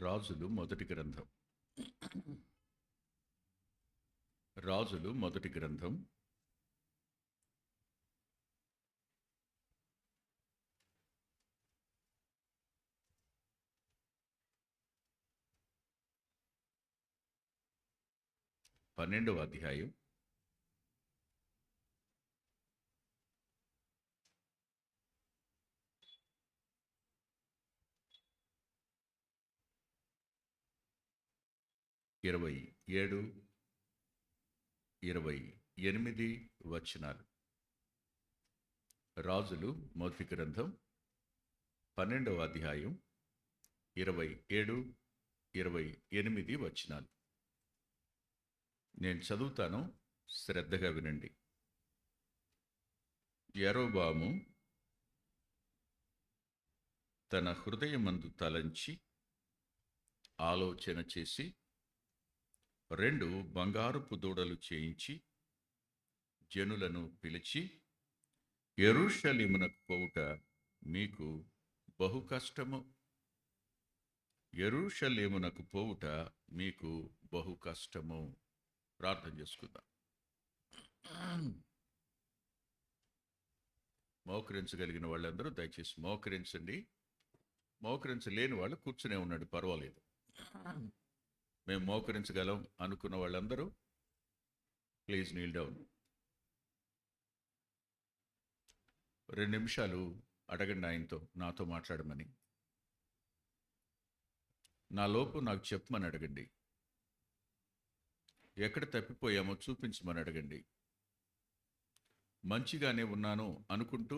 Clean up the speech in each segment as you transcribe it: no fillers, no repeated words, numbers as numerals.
రాజులు మొదటి గ్రంథం. రాజులు మొదటి గ్రంథం 12వ అధ్యాయం 27, 28 వచనాలు. రాజులు మొదటి గ్రంథం 12వ అధ్యాయం 27, 28 వచనాలు. నేను చదువుతాను, శ్రద్ధగా వినండి. యరొబాము తన హృదయమందు తలంచి ఆలోచన చేసి 2 బంగారపు దూడలు చేయించి జనులను పిలిచి, యెరూషలేమునకు పోవుట మీకు బహు కష్టము, యెరూషలేమునకు పోవుట మీకు బహు కష్టము. ప్రార్థన చేసుకుందాం. మోకరించగలిగిన వాళ్ళందరూ దయచేసి మోకరించండి. మోకరించలేని వాళ్ళు కూర్చునే ఉన్నాడు, పర్వాలేదు. మేము మోకరించగలం అనుకున్న వాళ్ళందరూ ప్లీజ్ నీల్ డౌన్. 2 నిమిషాలు అడగండి ఆయనతో, నాతో మాట్లాడమని. నా లోపు నాకు చెప్పమని అడగండి. ఎక్కడ తప్పిపోయామో చూపించమని అడగండి. మంచిగానే ఉన్నాను అనుకుంటూ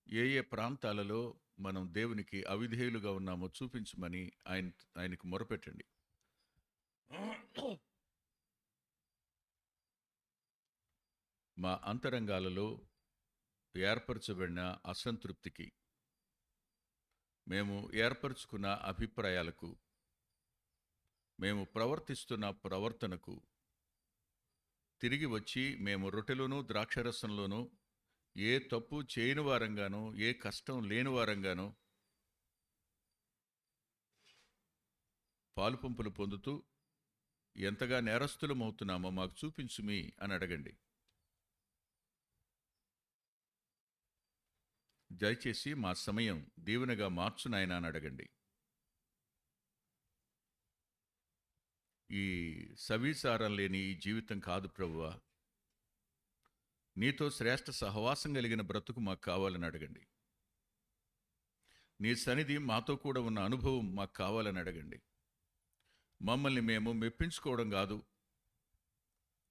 ఏ ప్రాంతాలలో మనం దేవునికి అవిధేయులుగా ఉన్నామో చూపించమని ఆయనకు మొరపెట్టండి. మా అంతరంగాలలో ఏర్పరచబడిన అసంతృప్తికి, మేము ఏర్పరచుకున్న అభిప్రాయాలకు, మేము ప్రవర్తిస్తున్న ప్రవర్తనకు తిరిగి వచ్చి మేము రొట్టెలోనూ ద్రాక్షరసంలోనూ ఏ తప్పు చేయని వారంగానో, ఏ కష్టం లేని వారంగానో పాలుపంపులు పొందుతూ ఎంతగా నేరస్తులమవుతున్నామో మాకు చూపించుమి అని అడగండి. దయచేసి మా సమయం దీవెనగా మార్చునాయన అని అడగండి. ఈ సవిసారం లేని ఈ జీవితం కాదు ప్రభువా, నీతో శ్రేష్ఠ సహవాసం కలిగిన బ్రతుకు మాకు కావాలని అడగండి. నీ సన్నిధి మాతో కూడా ఉన్న అనుభవం మాకు కావాలని అడగండి. మమ్మల్ని మేము మెప్పించుకోవడం కాదు,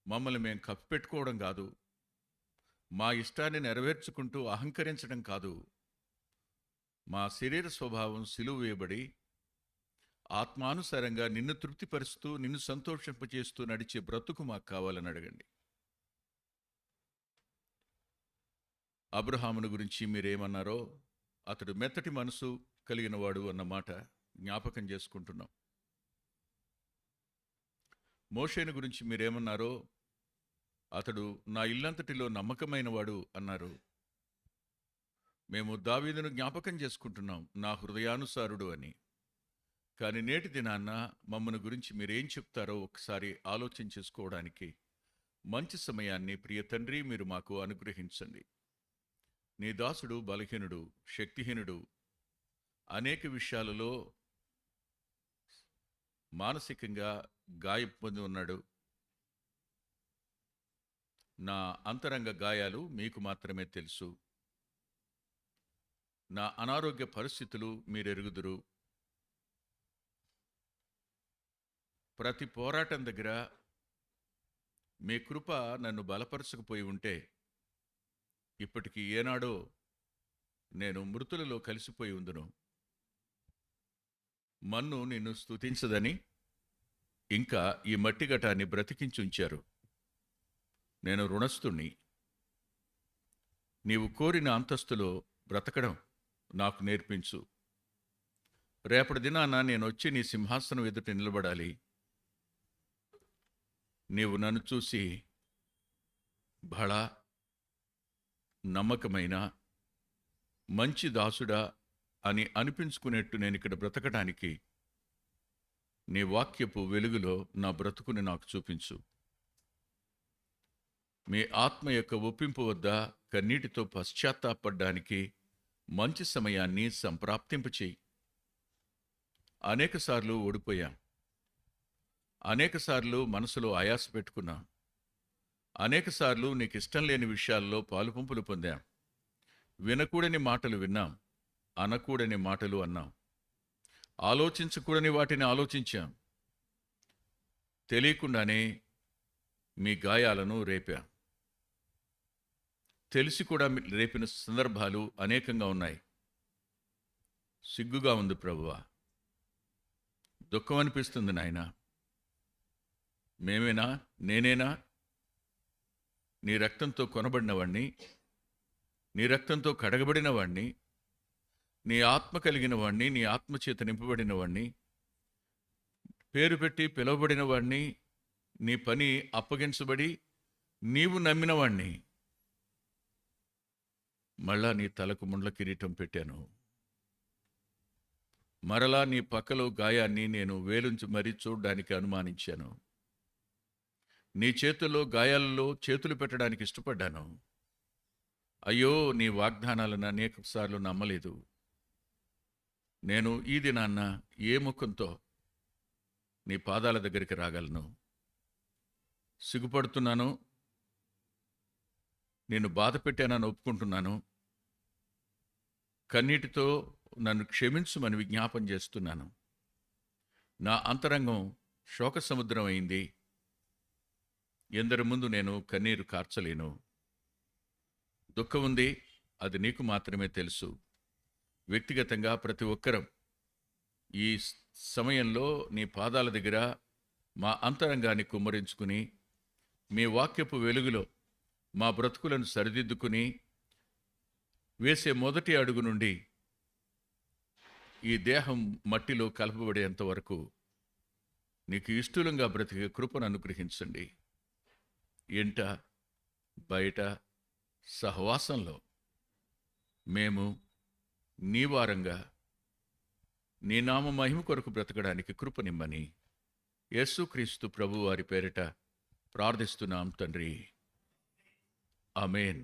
మమ్మల్ని మేము కప్పిపెట్టుకోవడం కాదు, మా ఇష్టాన్ని నెరవేర్చుకుంటూ అహంకరించడం కాదు. మా శరీర స్వభావం సిలువ వేయబడి ఆత్మానుసారంగా నిన్ను తృప్తిపరుస్తూ నిన్ను సంతోషింపచేస్తూ నడిచే బ్రతుకు మాకు కావాలని అడగండి. అబ్రహామును గురించి మీరేమన్నారో, అతడు మెత్తటి మనసు కలిగిన వాడు అన్న మాట జ్ఞాపకం చేసుకుంటున్నాం. మోషేను గురించి మీరేమన్నారో, అతడు నా ఇల్లంతటిలో నమ్మకమైన వాడు అన్నారు. మేము దావీదును జ్ఞాపకం చేసుకుంటున్నాం, నా హృదయానుసారుడు అని. కానీ నేటి దినాన్న మమ్మను గురించి మీరేం చెప్తారో ఒకసారి ఆలోచన చేసుకోవడానికి మంచి సమయాన్ని ప్రియ తండ్రి మీరు మాకు అనుగ్రహించండి. నీ దాసుడు బలహీనుడు, శక్తిహీనుడు, అనేక విషయాలలో మానసికంగా గాయపొంది ఉన్నాడు. నా అంతరంగ గాయాలు మీకు మాత్రమే తెలుసు. నా అనారోగ్య పరిస్థితులు మీరెరుగుదురు. ప్రతి పోరాటం దగ్గర మీ కృప నన్ను బలపరచకపోయి ఉంటే ఇప్పటికీ ఏనాడో నేను మృతులలో కలిసిపోయి ఉందును. మన్ను నిన్ను స్తుతించదని ఇంకా ఈ మట్టిగటాన్ని బ్రతికించుంచారు. నేను రుణస్థుణ్ణి. నీవు కోరిన అంతస్తులో బ్రతకడం నాకు నేర్పించు. రేపటి దినాన నేను వచ్చి నీ సింహాసనం ఎదుట నిలబడాలి. నీవు నన్ను చూసి బళా నమ్మకమైన మంచి దాసుడా అని అనిపించుకునేట్టు నేను ఇక్కడ బ్రతకడానికి నీ వాక్యపు వెలుగులో నా బ్రతుకుని నాకు చూపించు. మీ ఆత్మ యొక్క ఒప్పింపు వద్ద కన్నీటితో పశ్చాత్తాపడ్డానికి మంచి సమయాన్ని సంప్రాప్తింపచేయి. అనేకసార్లు ఓడిపోయాం, అనేకసార్లు మనసులో ఆయాస పెట్టుకున్నాం, అనేకసార్లు నీకు ఇష్టం లేని విషయాల్లో పాలుపంపులు పొందాం. వినకూడని మాటలు విన్నాం, అనకూడని మాటలు అన్నాం, ఆలోచించకూడని వాటిని ఆలోచించాం. తెలియకుండానే మీ గాయాలను రేపాం. తెలిసి కూడా రేపిన సందర్భాలు అనేకంగా ఉన్నాయి. సిగ్గుగా ఉంది ప్రభువా, దుఃఖం అనిపిస్తుంది నాయన. మేమేనా, నేనేనా నీ రక్తంతో కొనబడినవాణ్ణి, నీ రక్తంతో కడగబడిన వాణ్ణి, నీ ఆత్మ కలిగిన వాణ్ణి, నీ ఆత్మచేత నింపబడిన వాణ్ణి, పేరు పెట్టి పిలువబడిన వాణ్ణి, నీ పని అప్పగించబడి నీవు నమ్మిన వాణ్ణి. మళ్ళా నీ తలకు ముండ్ల కిరీటం పెట్టాను. మరలా నీ పక్కలో గాయాన్ని నేను వేలుంచి మరీ చూడ్డానికి అనుమానించాను. నీ చేతుల్లో గాయాలలో చేతులు పెట్టడానికి ఇష్టపడ్డాను. అయ్యో, నీ వాగ్దానాలను అనేకసార్లు నమ్మలేదు. నేను ఈ దినాన్న ఏ ముఖంతో నీ పాదాల దగ్గరికి రాగలను? సిగ్గుపడుతున్నాను, నేను బాధ పెట్టానని ఒప్పుకుంటున్నాను. కన్నీటితో నన్ను క్షమించుమని విజ్ఞాపం చేస్తున్నాను. నా అంతరంగం శోక సముద్రం అయింది. ఎందరి ముందు నేను కన్నీరు కార్చలేను. దుఃఖం ఉంది, అది నీకు మాత్రమే తెలుసు. వ్యక్తిగతంగా ప్రతి ఒక్కరం ఈ సమయంలో నీ పాదాల దగ్గర మా అంతరంగాన్ని కుమ్మరించుకుని, మీ వాక్యపు వెలుగులో మా బ్రతుకులను సరిదిద్దుకుని, వేసే మొదటి అడుగు నుండి ఈ దేహం మట్టిలో కలపబడేంత వరకు నీకు ఇష్టలంగా బ్రతికే కృపను అనుగ్రహించండి. ఇంట బయట సహవాసంలో మేము నీ వారంగా నీ నామ మహిమ కొరకు బ్రతకడానికి కృపనిమ్మని యేసుక్రీస్తు ప్రభు వారి పేరిట ప్రార్థిస్తున్నాం తండ్రి. ఆమేన్.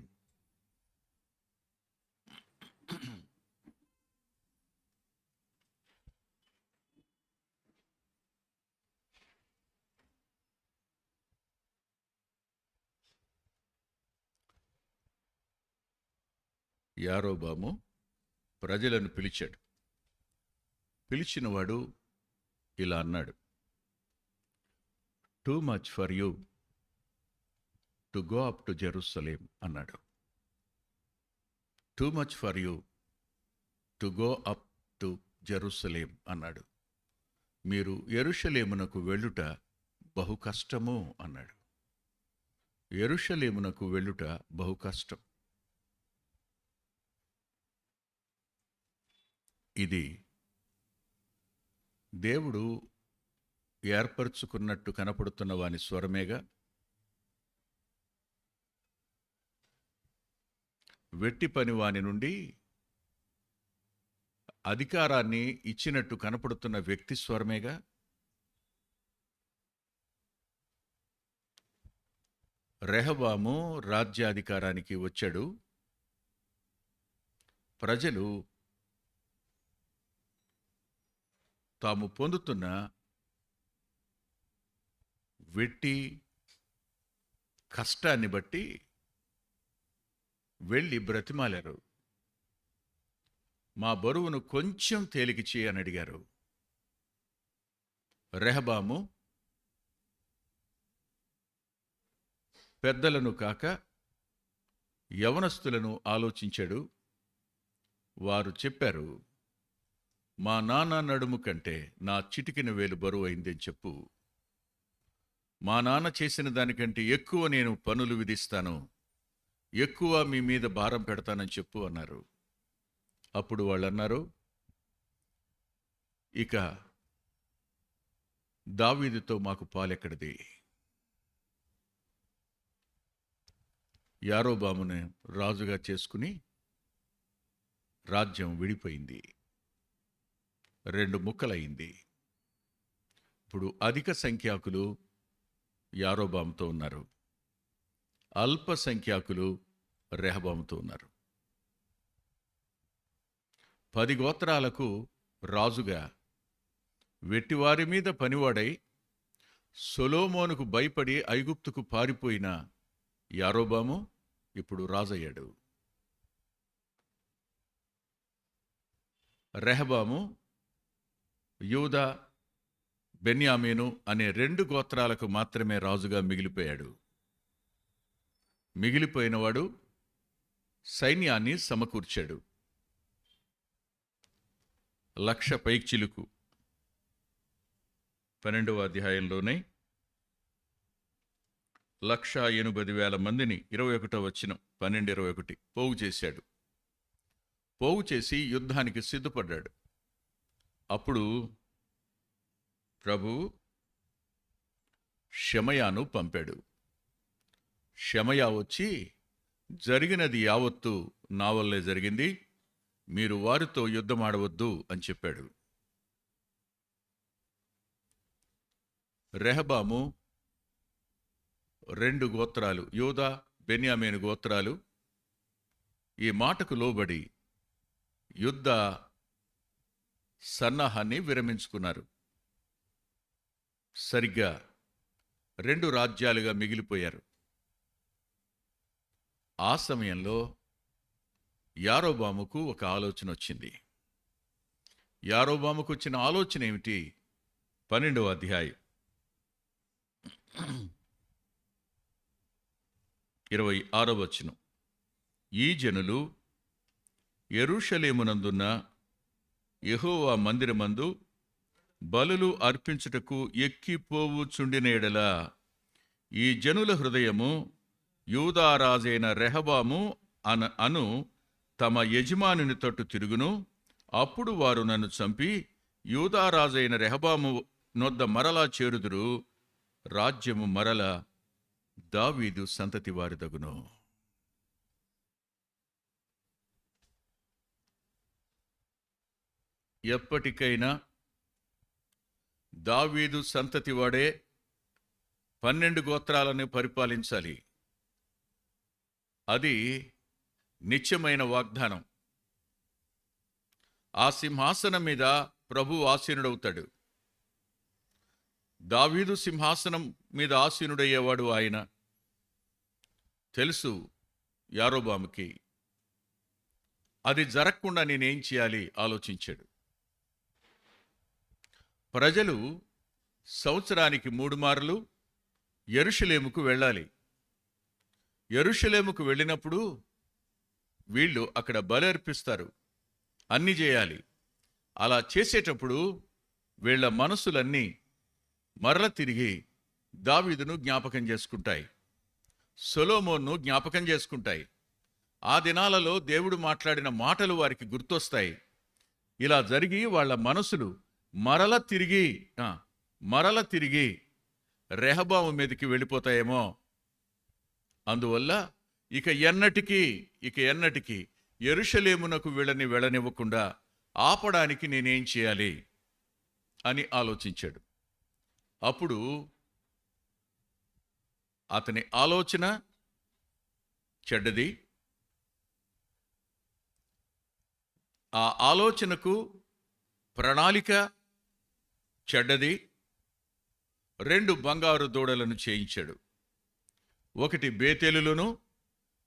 యారోబాము ప్రజలను పిలిచాడు. పిలిచినవాడు ఇలా అన్నాడు, too much for you to go up to Jerusalem అన్నాడు. Too much for you to go up to Jerusalem అన్నాడు. మీరు యెరూషలేమునకు వెళ్ళుట బహు కష్టము అన్నాడు. యెరూషలేమునకు వెళ్ళుట బహు కష్టం. ఇది దేవుడు ఏర్పరచుకున్నట్టు కనపడుతున్న వాని స్వరమేగా. వెట్టి పని వాని నుండి అధికారాన్ని ఇచ్చినట్టు కనపడుతున్న వ్యక్తి స్వరమేగా. రెహబాము రాజ్యాధికారానికి వచ్చాడు. ప్రజలు తాము పొందుతున్న వెట్టి కష్టాన్ని బట్టి వెళ్ళి బ్రతిమాలారు. మా బరువును కొంచెం తేలిక చేయని అడిగారు. రెహబాము పెద్దలను కాక యవనస్తులను ఆలోచించాడు. వారు చెప్పారు, మా నాన్న నడుము కంటే నా చిటికిన వేలు బరువు అయిందని చెప్పు. మా నాన్న చేసిన దానికంటే ఎక్కువ నేను పనులు విధిస్తాను, ఎక్కువ మీ మీద భారం పెడతానని చెప్పు అన్నారు. అప్పుడు వాళ్ళు అన్నారు, ఇక దావీదుతో మాకు పాలెక్కడిది? యారోబామును రాజుగా చేసుకుని రాజ్యం విడిపోయింది. రెండు ముక్కలైంది. ఇప్పుడు అధిక సంఖ్యాకులు యారోబాముతో ఉన్నారు, అల్ప సంఖ్యాకులు రెహబాముతో ఉన్నారు. 10 గోత్రాలకు రాజుగా వెట్టివారి మీద పనివాడై సొలొమోనుకు భయపడి ఐగుప్తుకు పారిపోయిన యారోబాము ఇప్పుడు రాజయ్యాడు. రెహబాము యూదా, బెన్యామీను అనే 2 గోత్రాలకు మాత్రమే రాజుగా మిగిలిపోయాడు. మిగిలిపోయినవాడు సైన్యాన్ని సమకూర్చాడు. 1,00,000 పైచిలుకు 12వ అధ్యాయంలోనే 1,80,000 మందిని 21వ వచనం 12:21 పోగు చేశాడు. పోగు చేసి యుద్ధానికి సిద్ధపడ్డాడు. అప్పుడు ప్రభువు షెమయాను పంపాడు. షెమయా వచ్చి, జరిగినది యావత్తు నా వల్లే జరిగింది, మీరు వారితో యుద్ధమాడవద్దు అని చెప్పాడు. రెహబాము 2 గోత్రాలు, యూదా, బెన్యామీను గోత్రాలు ఈ మాటకు లోబడి యుద్ధ సన్నాహాన్ని విరమించుకున్నారు. సరిగ్గా 2 రాజ్యాలుగా మిగిలిపోయారు. ఆ సమయంలో యారోబాముకు ఒక ఆలోచన వచ్చింది. యారోబాముకు వచ్చిన ఆలోచన ఏమిటి? 12వ అధ్యాయం 26వ వచనం. ఈ జనులు యెరూషలేమునందున్న యెహోవా మందిరమందు బలులు అర్పించుటకు ఎక్కిపోవుచుండిన యెడల ఈ జనుల హృదయము యూదారాజైన రెహబాము అను తమ యజమానుని తట్టు తిరుగును. అప్పుడు వారు నన్ను చంపి యూదారాజైన రెహబాము నొద్ద మరలా చేరుదురు. రాజ్యము మరల దావీదు సంతతి వారిదగును. ఎప్పటికైనా దావీదు సంతతి వాడే 12 గోత్రాలను పరిపాలించాలి. అది నిత్యమైన వాగ్దానం. ఆ సింహాసనం మీద ప్రభువు ఆసీనుడవుతాడు. దావీదు సింహాసనం మీద ఆసీనుడయ్యేవాడు ఆయన. తెలుసు యారోబాముకి. అది జరగకుండా నేనేం చేయాలి ఆలోచించాడు. ప్రజలు సంవత్సరానికి 3 మార్లు యెరూషలేముకు వెళ్ళాలి. యెరూషలేముకు వెళ్ళినప్పుడు వీళ్ళు అక్కడ బలి అర్పిస్తారు, అన్నీ చేయాలి. అలా చేసేటప్పుడు వీళ్ళ మనసులన్నీ మరల తిరిగి దావీదును జ్ఞాపకం చేసుకుంటాయి, సొలొమోన్ను జ్ఞాపకం చేసుకుంటాయి. ఆ దినాలలో దేవుడు మాట్లాడిన మాటలు వారికి గుర్తొస్తాయి. ఇలా జరిగి వాళ్ళ మనసులు మరల తిరిగి రెహబాము మీదకి వెళ్ళిపోతాయేమో. అందువల్ల ఇక ఎన్నటికీ యెరూషలేమునకు వెళ్ళనివ్వకుండా ఆపడానికి నేనేం చేయాలి అని ఆలోచించాడు. అప్పుడు అతని ఆలోచన చెడ్డది. ఆ ఆలోచనకు ప్రణాళిక చెడ్డది. 2 బంగారు దూడలను చేయించాడు. ఒకటి బేతేలులోను,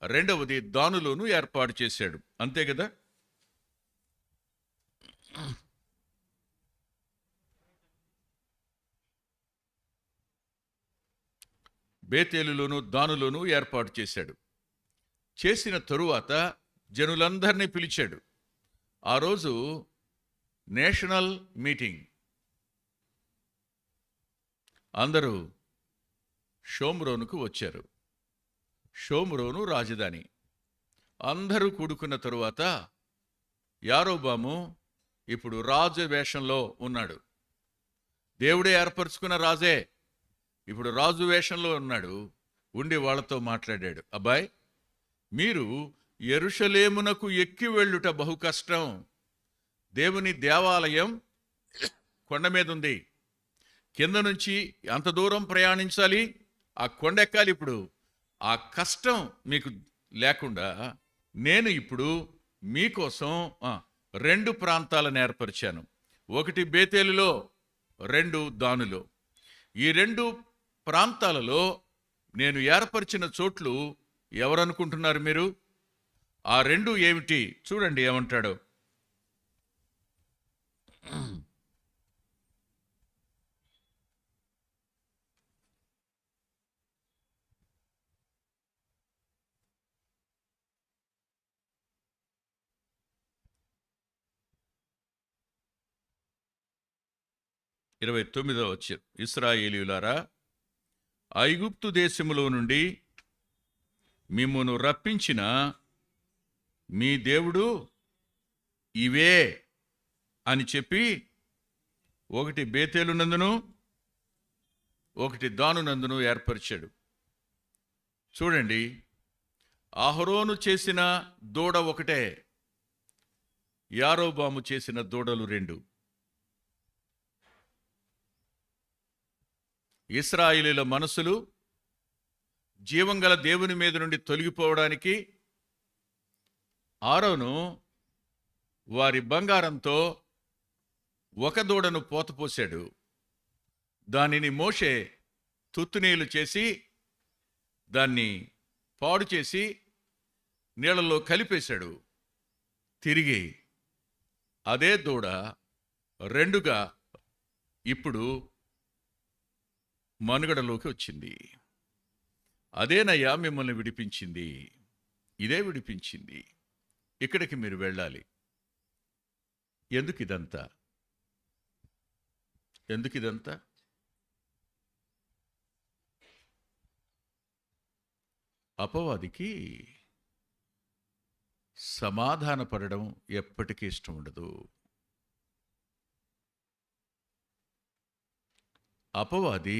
రెండవది దానులోను ఏర్పాటు చేశాడు. అంతే కదా? బేతేలులోను దానులోను ఏర్పాటు చేశాడు. చేసిన తరువాత జనులందరినీ పిలిచాడు. ఆ రోజు నేషనల్ మీటింగ్. అందరూ షోమ్రోనుకు వచ్చారు. షోమ్రోను రాజధాని. అందరూ కూడుకున్న తరువాత యారోబాము ఇప్పుడు రాజు వేషంలో ఉన్నాడు. దేవుడే ఏర్పరచుకున్న రాజే ఇప్పుడు రాజు వేషంలో ఉన్నాడు. ఉండి వాళ్ళతో మాట్లాడాడు. అబ్బాయ్, మీరు యెరూషలేమునకు ఎక్కి వెళ్ళుట బహు కష్టం. దేవుని దేవాలయం కొండ మీద ఉంది. కింద నుంచి అంత దూరం ప్రయాణించాలి, ఆ కొండ ఎక్కాలి. ఇప్పుడు ఆ కష్టం మీకు లేకుండా నేను ఇప్పుడు మీకోసం 2 ప్రాంతాలను ఏర్పరిచాను. ఒకటి బేతేలులో, 2 దానులో. ఈ 2 ప్రాంతాలలో నేను ఏర్పరిచిన చోట్లు ఎవరనుకుంటున్నారు మీరు? ఆ 2 ఏమిటి? చూడండి ఏమంటాడో. ఇరవై 29వ వచనం. ఇశ్రాయేలీయులారా, ఐగుప్తు దేశములో నుండి మిమ్మును రప్పించిన మీ దేవుడు ఇవే అని చెప్పి ఒకటి బేతేలునందును, ఒకటి దానునందును ఏర్పరిచాడు. చూడండి, అహరోను చేసిన దూడ ఒకటే, యారోబాము చేసిన దూడలు 2. ఇశ్రాయేలీయుల మనసులు జీవంగల దేవుని మీద నుండి తొలగిపోవడానికి ఆరోను వారి బంగారంతో ఒక దూడను పోతపోశాడు. దానిని మోషే తుత్తునీలు చేసి దాన్ని పాడు చేసి నీళ్ళలో కలిపేశాడు. తిరిగి అదే దూడ 2గా ఇప్పుడు మనుగడలోకి వచ్చింది. అదేనయ్యా మిమ్మల్ని విడిపించింది, ఇదే విడిపించింది. ఇక్కడికి మీరు వెళ్ళాలి. ఎందుకిదంతా? అపవాదికి సమాధానపడడం ఎప్పటికీ ఇష్టం ఉండదు. అపవాది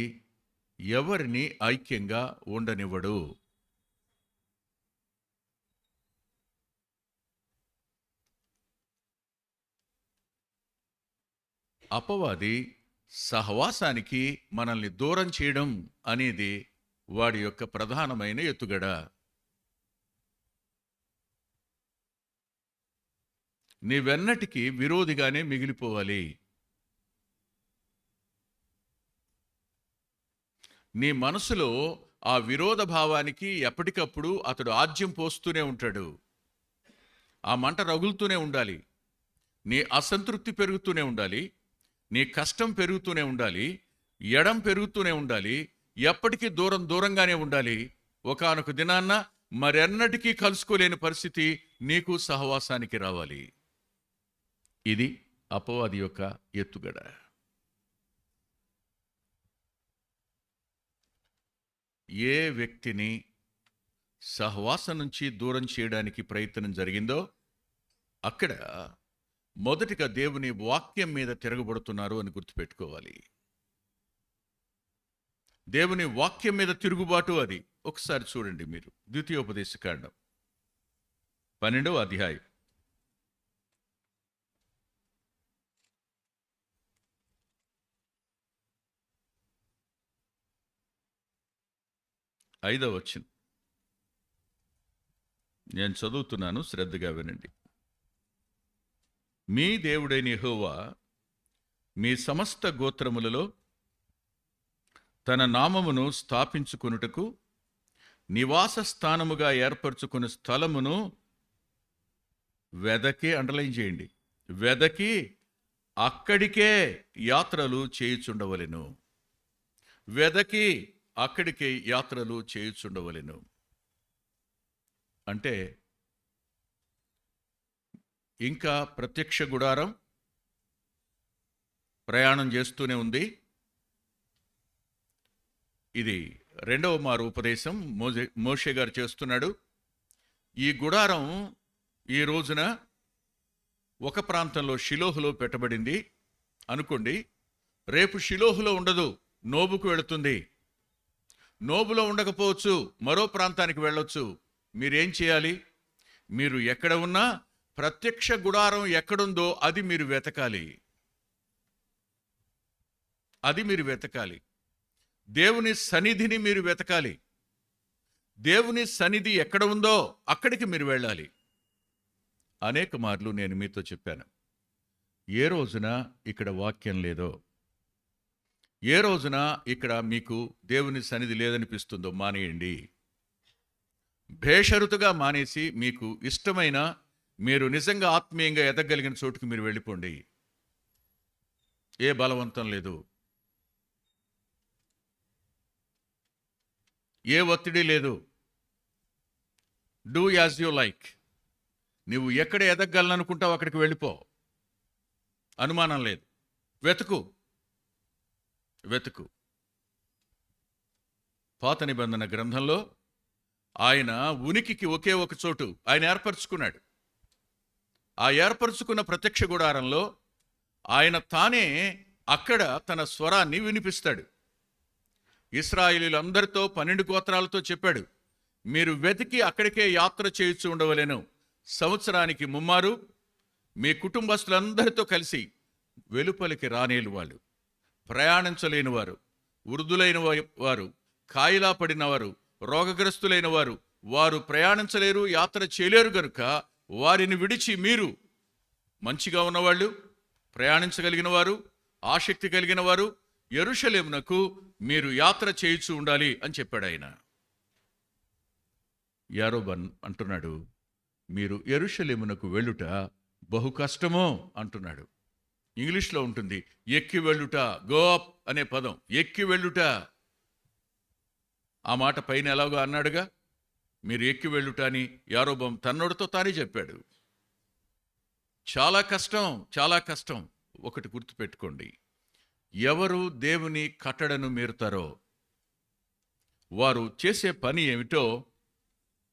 ఎవరిని ఐక్యంగా ఉండనివ్వడు. అపవాది సహవాసానికి మనల్ని దూరం చేయడం అనేది వాడి యొక్క ప్రధానమైన ఎత్తుగడ. నీవెన్నటికీ విరోధిగానే మిగిలిపోవాలి. నీ మనసులో ఆ విరోధ భావానికి ఎప్పటికప్పుడు అతడు ఆజ్యం పోస్తూనే ఉంటాడు. ఆ మంట రగులుతూనే ఉండాలి. నీ అసంతృప్తి పెరుగుతూనే ఉండాలి. నీ కష్టం పెరుగుతూనే ఉండాలి. ఎడం పెరుగుతూనే ఉండాలి. ఎప్పటికీ దూరంగానే ఉండాలి. ఒకానొక దినాన్న మరెన్నటికీ కలుసుకోలేని పరిస్థితి నీకు సహవాసానికి రావాలి. ఇది అపవాది యొక్క ఎత్తుగడ. ఏ వ్యక్తిని సహవాసం నుంచి దూరం చేయడానికి ప్రయత్నం జరిగిందో అక్కడ మొదటిగా దేవుని వాక్యం మీద తిరగబడుతున్నారు అని గుర్తుపెట్టుకోవాలి. దేవుని వాక్యం మీద తిరుగుబాటు అది. ఒకసారి చూడండి మీరు, ద్వితీయోపదేశకాండం 12వ అధ్యాయం 5వ వచనం. నేను చదువుతున్నాను, శ్రద్ధగా వినండి. మీ దేవుడైన యెహోవా మీ సమస్త గోత్రములలో తన నామమును స్థాపించుకొనుటకు నివాస స్థానముగా ఏర్పరచుకున్న స్థలమును వెదకి, అండర్లైన్ చేయండి, వెదకి అక్కడికే యాత్రలు చేయుచుండవలెను. వెదకి అక్కడికే యాత్రలు చేయుచుండవలెను. అంటే ఇంకా ప్రత్యక్ష గుడారం ప్రయాణం చేస్తూనే ఉంది. ఇది 2వ మారు ఉపదేశం మోషే గారు చేస్తున్నాడు. ఈ గుడారం ఈ రోజున ఒక ప్రాంతంలో షిలోహులో పెట్టబడింది అనుకోండి. రేపు షిలోహులో ఉండదు, నోబుకు వెళుతుంది. నోబులో ఉండకపోవచ్చు, మరో ప్రాంతానికి వెళ్ళొచ్చు. మీరేం చేయాలి? మీరు ఎక్కడ ఉన్నా ప్రత్యక్ష గుడారం ఎక్కడుందో అది మీరు వెతకాలి. అది మీరు వెతకాలి. దేవుని సన్నిధిని మీరు వెతకాలి. దేవుని సన్నిధి ఎక్కడ ఉందో అక్కడికి మీరు వెళ్ళాలి. అనేక మార్లు నేను మీతో చెప్పాను, ఏ రోజున ఇక్కడ వాక్యం లేదో, ఏ రోజున ఇక్కడ మీకు దేవుని సన్నిధి లేదనిపిస్తుందో మానేయండి. బేషరతుగా మానేసి మీకు ఇష్టమైన, మీరు నిజంగా ఆత్మీయంగా ఎదగలిగిన చోటుకు మీరు వెళ్ళిపోండి. ఏ బలవంతం లేదు, ఏ ఒత్తిడి లేదు. Do as you like. నువ్వు ఎక్కడ ఎదగలననుకుంటావు అక్కడికి వెళ్ళిపో, అనుమానం లేదు. వెతుకు. పాత నిబంధన గ్రంథంలో ఆయన ఉనికికి ఒకే ఒక చోటు ఆయన ఏర్పరచుకున్నాడు. ఆ ఏర్పరచుకున్న ప్రత్యక్ష గుడారంలో ఆయన తానే అక్కడ తన స్వరాన్ని వినిపిస్తాడు. ఇశ్రాయేలీయులందరితో 12 గోత్రాలతో చెప్పాడు, మీరు వెతికి అక్కడికే యాత్ర చేయుచు ఉండవలెను. సంవత్సరానికి 3 మారు మీ కుటుంబస్తులందరితో కలిసి వెలుపలికి రానేలు వాళ్ళు, ప్రయాణించలేని వారు, వృద్ధులైన వారు, కాయిలా పడిన వారు, రోగగ్రస్తులైన వారు, వారు ప్రయాణించలేరు, యాత్ర చేయలేరు గనుక వారిని విడిచి మీరు మంచిగా ఉన్నవాళ్ళు, ప్రయాణించగలిగిన వారు, ఆసక్తి కలిగిన వారు యెరూషలేమునకు మీరు యాత్ర చేయుచు ఉండాలి అని చెప్పాడు ఆయన. యారోబన్ అంటున్నాడు, మీరు యెరూషలేమునకు వెళ్ళుట బహు కష్టమో అంటున్నాడు. ఇంగ్లీష్లో ఉంటుంది ఎక్కి వెళ్ళుట, గో అప్ అనే పదం, ఎక్కి వెళ్ళుట. ఆ మాట పైన ఎలాగో అన్నాడుగా, మీరు ఎక్కి వెళ్ళుట అని యారోబాం తన్నోడితో తానే చెప్పాడు. చాలా కష్టం, చాలా కష్టం. ఒకటి గుర్తుపెట్టుకోండి, ఎవరు దేవుని కట్టడను మీరుతారో వారు చేసే పని ఏమిటో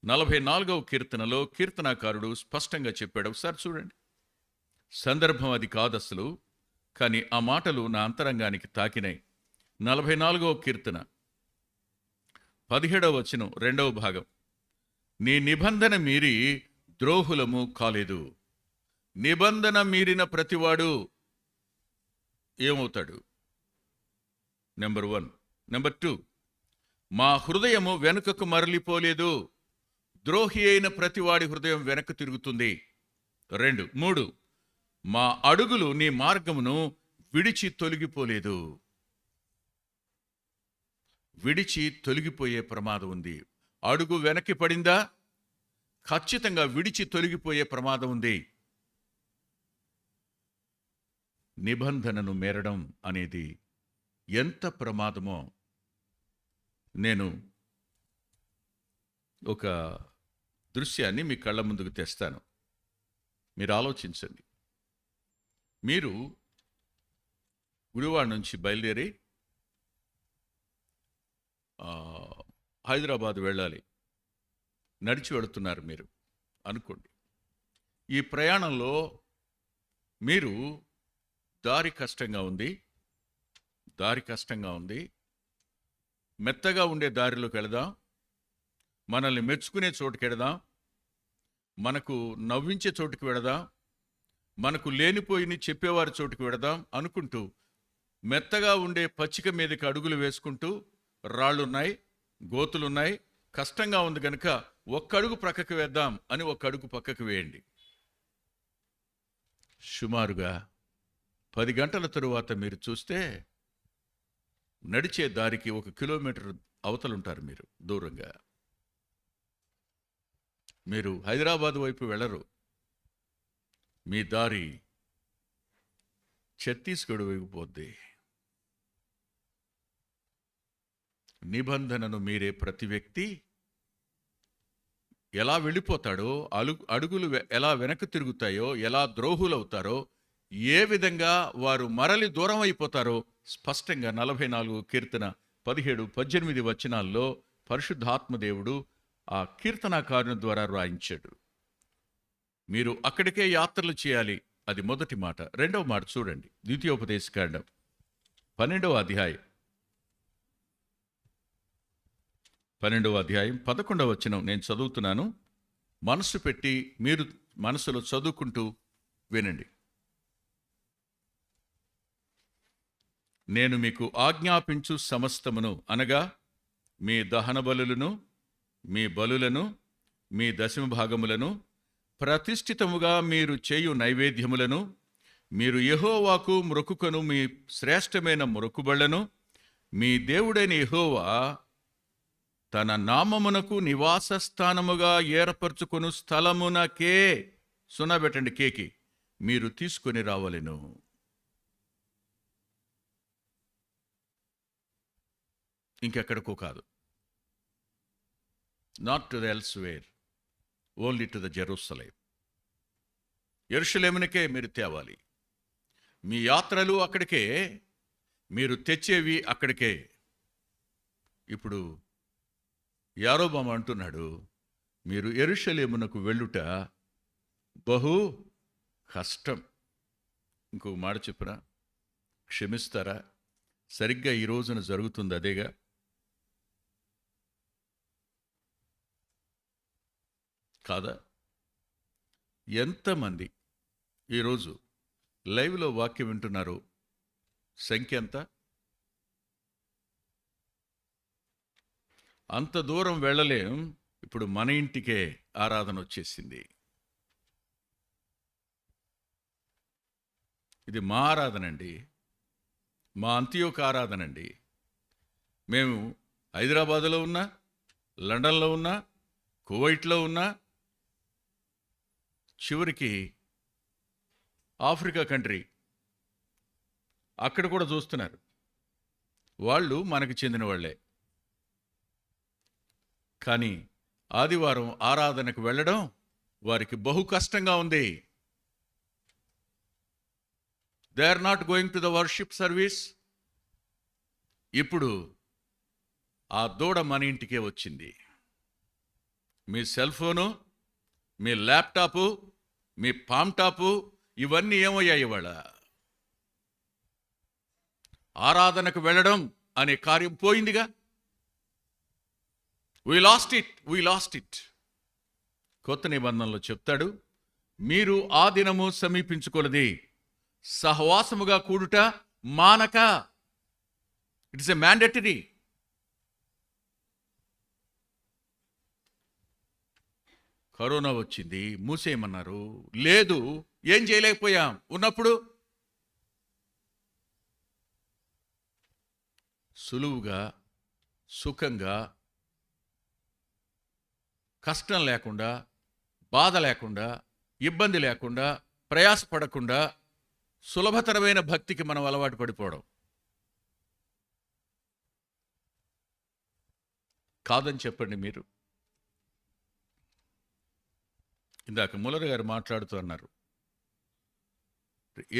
44వ కీర్తనలో కీర్తనాకారుడు స్పష్టంగా చెప్పాడు. ఒకసారి చూడండి. సందర్భం అది కాదు అసలు, కానీ ఆ మాటలు నా అంతరంగానికి తాకినాయి. 44వ కీర్తన 17వ వచనం 2వ భాగం. నీ నిబంధన మీరి ద్రోహులము కాలేదు. నిబంధన మీరిన ప్రతివాడు ఏమవుతాడు? నెంబర్ 1. నెంబర్ 2, మా హృదయము వెనుకకు మరలిపోలేదు. ద్రోహి అయిన ప్రతివాడి హృదయం వెనక్కు తిరుగుతుంది. 2, 3, మా అడుగులు నీ మార్గమును విడిచి తొలగిపోలేదు. విడిచి తొలగిపోయే ప్రమాదం ఉంది. అడుగు వెనక్కి పడిందా, ఖచ్చితంగా విడిచి తొలగిపోయే ప్రమాదం ఉంది. నిబంధనను మేరడం అనేది ఎంత ప్రమాదమో నేను ఒక దృశ్యాన్ని మీ కళ్ళ ముందుకు తెస్తాను. మీరు ఆలోచించండి. మీరు గుడివాడ నుంచి బయలుదేరి హైదరాబాద్ వెళ్ళాలి, నడిచి వెళుతున్నారు మీరు అనుకోండి. ఈ ప్రయాణంలో మీరు దారి కష్టంగా ఉంది, మెత్తగా ఉండే దారిలోకి వెళదాం, మనల్ని మెచ్చుకునే చోటుకి వెళదాం, మనకు నవ్వించే చోటుకి వెళదాం, మనకు లేనిపోయిని చెప్పేవారి చోటుకి వెళదాం అనుకుంటూ మెత్తగా ఉండే పచ్చిక మీదకి అడుగులు వేసుకుంటూ, రాళ్ళున్నాయి, గోతులున్నాయి, కష్టంగా ఉంది కనుక ఒక్కడుగు ప్రక్కకు వేద్దాం అని ఒక్కడుగు పక్కకు వేయండి. సుమారుగా 10 గంటల తరువాత మీరు చూస్తే నడిచే దారికి 1 కిలోమీటర్ అవతలుంటారు మీరు దూరంగా. మీరు హైదరాబాద్ వైపు వెళ్ళరు, మీ దారి ఛత్తీస్గఢ్ వైపు పోద్ది. నిబంధనను మీరే ప్రతి వ్యక్తి ఎలా వెళ్ళిపోతాడో, అడుగులు ఎలా వెనక్కి తిరుగుతాయో, ఎలా ద్రోహులవుతారో, ఏ విధంగా వారు మరలి దూరం అయిపోతారో స్పష్టంగా 44 కీర్తన 17, 18 వచనాల్లో పరిశుద్ధాత్మదేవుడు ఆ కీర్తనాకారుని ద్వారా రాయించాడు. మీరు అక్కడికే యాత్రలు చేయాలి. అది మొదటి మాట. రెండవ మాట చూడండి. ద్వితీయోపదేశకాండం 12వ అధ్యాయం 11వ వచనం నేను చదువుతున్నాను. మనసు పెట్టి మీరు మనసులో చదువుకుంటూ వినండి. నేను మీకు ఆజ్ఞాపించు సమస్తమును అనగా మీ దహన బలులను, మీ బలులను, మీ దశమ భాగములను, ప్రతిష్ఠితముగా మీరు చేయు నైవేద్యములను, మీరు యెహోవాకు మ్రొక్కుకొను మీ శ్రేష్టమైన మొక్కుబళ్లను, మీ దేవుడైన యెహోవా తన నామమునకు నివాస స్థానముగా ఏర్పరచుకొను స్థలమునకే, సున్నబెట్టండి కేకి, మీరు తీసుకొని రావలెను. ఇంకెక్కడికో కాదు. Not to the elsewhere, only to the Jerusalem. యెరూషలేమునకే మీరు తేవాలి. మీ యాత్రలు అక్కడికే, మీరు తెచ్చేవి అక్కడికే. ఇప్పుడు యారోబాము అంటున్నాడు, మీరు యెరూషలేమునకు వెళ్ళుట బహు కష్టం. ఇంకొక మాట చెప్పురా, క్షమిస్తారా? సరిగ్గా ఈ రోజున జరుగుతుంది అదేగా. కాదా? ఎంతమంది ఈరోజు లైవ్లో వాక్యం వింటున్నారు? సంఖ్య ఎంత? అంత దూరం వెళ్ళలేం. ఇప్పుడు మన ఇంటికే ఆరాధన వచ్చేసింది. ఇది మా ఆరాధన అండి, మా అంత్యోక ఆరాధన అండి. మేము హైదరాబాదులో ఉన్నా, లండన్లో ఉన్నా, కువైట్లో ఉన్నా, చివరికి ఆఫ్రికా కంట్రీ అక్కడ కూడా చూస్తున్నారు. వాళ్ళు మనకు చెందిన వాళ్ళే. కానీ ఆదివారం ఆరాధనకు వెళ్ళడం వారికి బహు కష్టంగా ఉంది. They are not going to the worship service. ఇప్పుడు ఆ దూడ మన ఇంటికే వచ్చింది. మీ సెల్ ఫోను, మీ ల్యాప్టాపు, మీ పామ్టాపు ఇవన్నీ ఏమయ్యాయి ఇవాళ? ఆరాధనకు వెళ్ళడం అనే కార్యం పోయిందిగా. We lost it. కొత్త నిబంధనలో చెప్తాడు, మీరు ఆ దినము సమీపించుకొలది, సహవాసముగా కూడుట మానక. It's a mandatory. కరోనా వచ్చింది, మూసేయమన్నారు. లేదు, ఏం చేయలేకపోయాం. ఉన్నప్పుడు సులువుగా, సుఖంగా, కష్టం లేకుండా, బాధ లేకుండా, ఇబ్బంది లేకుండా, ప్రయాసపడకుండా సులభతరమైన భక్తికి మనం అలవాటు పడిపోవడం కాదని చెప్పండి మీరు. ఇందాక ముల్లర్ గారు మాట్లాడుతూ అన్నారు,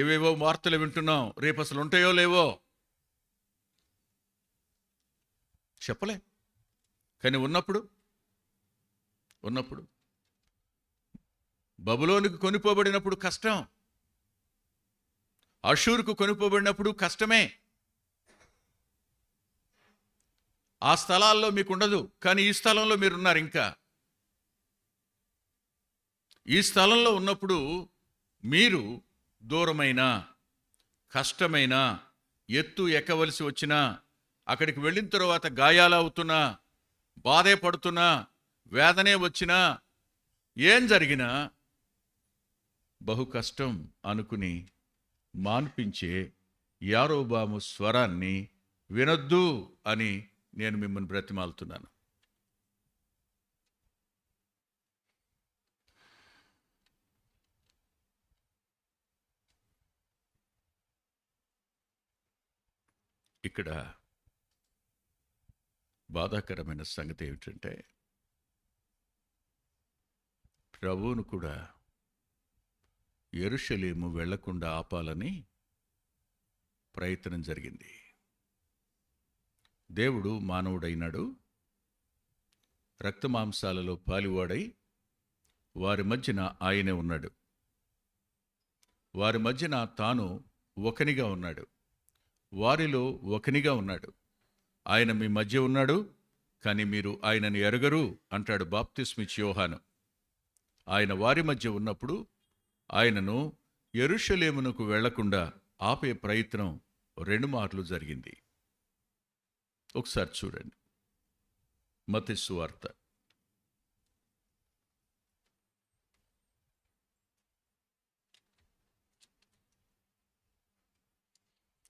ఏవేవో వార్తలు వింటున్నాం, రేపు అసలు ఉంటాయో లేవో చెప్పలే. కానీ ఉన్నప్పుడు బబులోనుకు కొనిపోబడినప్పుడు కష్టం, అషూరుకు కొనిపోబడినప్పుడు కష్టమే. ఆ స్థలాల్లో మీకు ఉండదు, కానీ ఈ స్థలంలో మీరున్నారు. ఇంకా ఈ స్థలంలో ఉన్నప్పుడు మీరు దూరమైన, కష్టమైన, ఎత్తు ఎక్కవలసి వచ్చినా, అక్కడికి వెళ్ళిన తర్వాత గాయాలవుతున్నా, బాధే పడుతున్నా, వేదనే వచ్చినా, ఏం జరిగినా బహు కష్టం అనుకుని మాన్పించే యారోబాము స్వరాన్ని వినొద్దు అని నేను మిమ్మల్ని బ్రతిమాలుతున్నాను. ఇక్కడ బాధాకరమైన సంగతి ఏమిటంటే, ప్రభువును కూడా యెరూషలేము వెళ్లకుండా ఆపాలని ప్రయత్నం జరిగింది. దేవుడు మానవుడైనాడు, రక్తమాంసాలలో పాలివాడై వారి మధ్యన ఆయనే ఉన్నాడు. వారి మధ్యన తాను ఒకనిగా ఉన్నాడు, వారిలో ఒకనిగా ఉన్నాడు. ఆయన మీ మధ్య ఉన్నాడు, కానీ మీరు ఆయనను ఎరగరు అంటాడు బాప్తిస్మిచ్చి యోహాను. ఆయన వారి మధ్య ఉన్నప్పుడు ఆయనను యెరూషలేమునకు వెళ్లకుండా ఆపే ప్రయత్నం 2 మార్లు జరిగింది. ఒకసారి చూడండి. మత్తయి సువార్త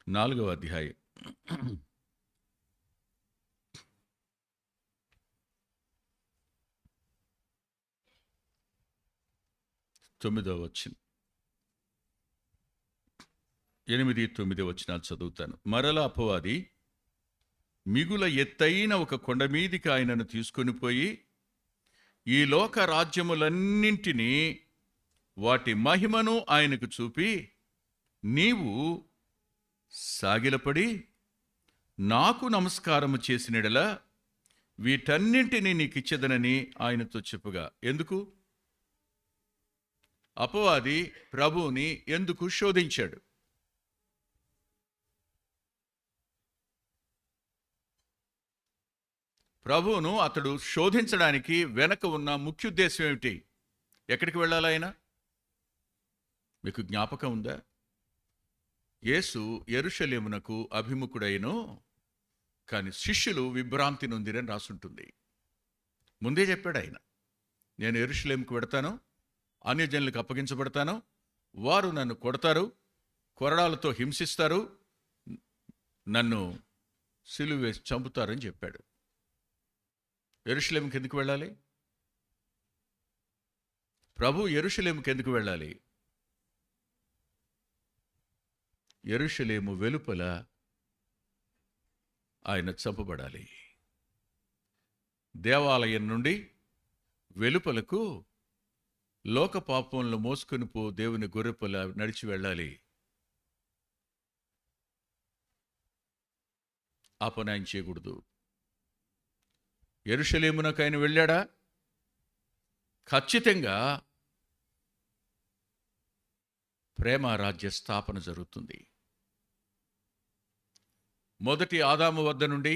4వ అధ్యాయం 9వ వచనం, 8, 9 వచనాలు చదువుతాను. మరలా అపవాది మిగుల ఎత్తైన ఒక కొండ మీదికి ఆయనను తీసుకొని పోయి ఈ లోక రాజ్యములన్నింటినీ వాటి మహిమను ఆయనకు చూపి, నీవు సాగిలపడి నాకు నమస్కారము చేసినడలా వీటన్నింటినీ నీకిచ్చెదనని ఆయనతో చెప్పుగా. ఎందుకు? అపవాది ప్రభువుని ఎందుకు శోధించాడు? ప్రభువును అతడు శోధించడానికి వెనక ఉన్న ముఖ్యోద్దేశం ఏమిటి? ఎక్కడికి వెళ్ళాలి ఆయన? మీకు జ్ఞాపకం ఉందా? యేసు యెరూషలేమునకు అభిముఖుడైనో కానీ శిష్యులు విభ్రాంతి నొందిరని రాసుంటుంది. ముందే చెప్పాడు ఆయన, నేను యెరూషలేముకు వెడతాను, అన్యజనులకు అప్పగించబడతాను, వారు నన్ను కొడతారు, కొరడాలతో హింసిస్తారు, నన్ను సిలువ వేసి చంపుతారని చెప్పాడు. యెరూషలేముకి ఎందుకు వెళ్ళాలి? ప్రభు యెరూషలేముకి ఎందుకు వెళ్ళాలి? యెరూషలేము వెలుపల ఆయన చంపబడాలి. దేవాలయం నుండి వెలుపలకు లోక పాపంలో మోసుకొని దేవుని గొర్రెపల నడిచి వెళ్ళాలి. ఆ పని ఆయన చేయకూడదు. యెరూషలేమునకు ఆయన వెళ్ళాడా? ఖచ్చితంగా ప్రేమ రాజ్య స్థాపన జరుగుతుంది. మొదటి ఆదాము వద్ద నుండి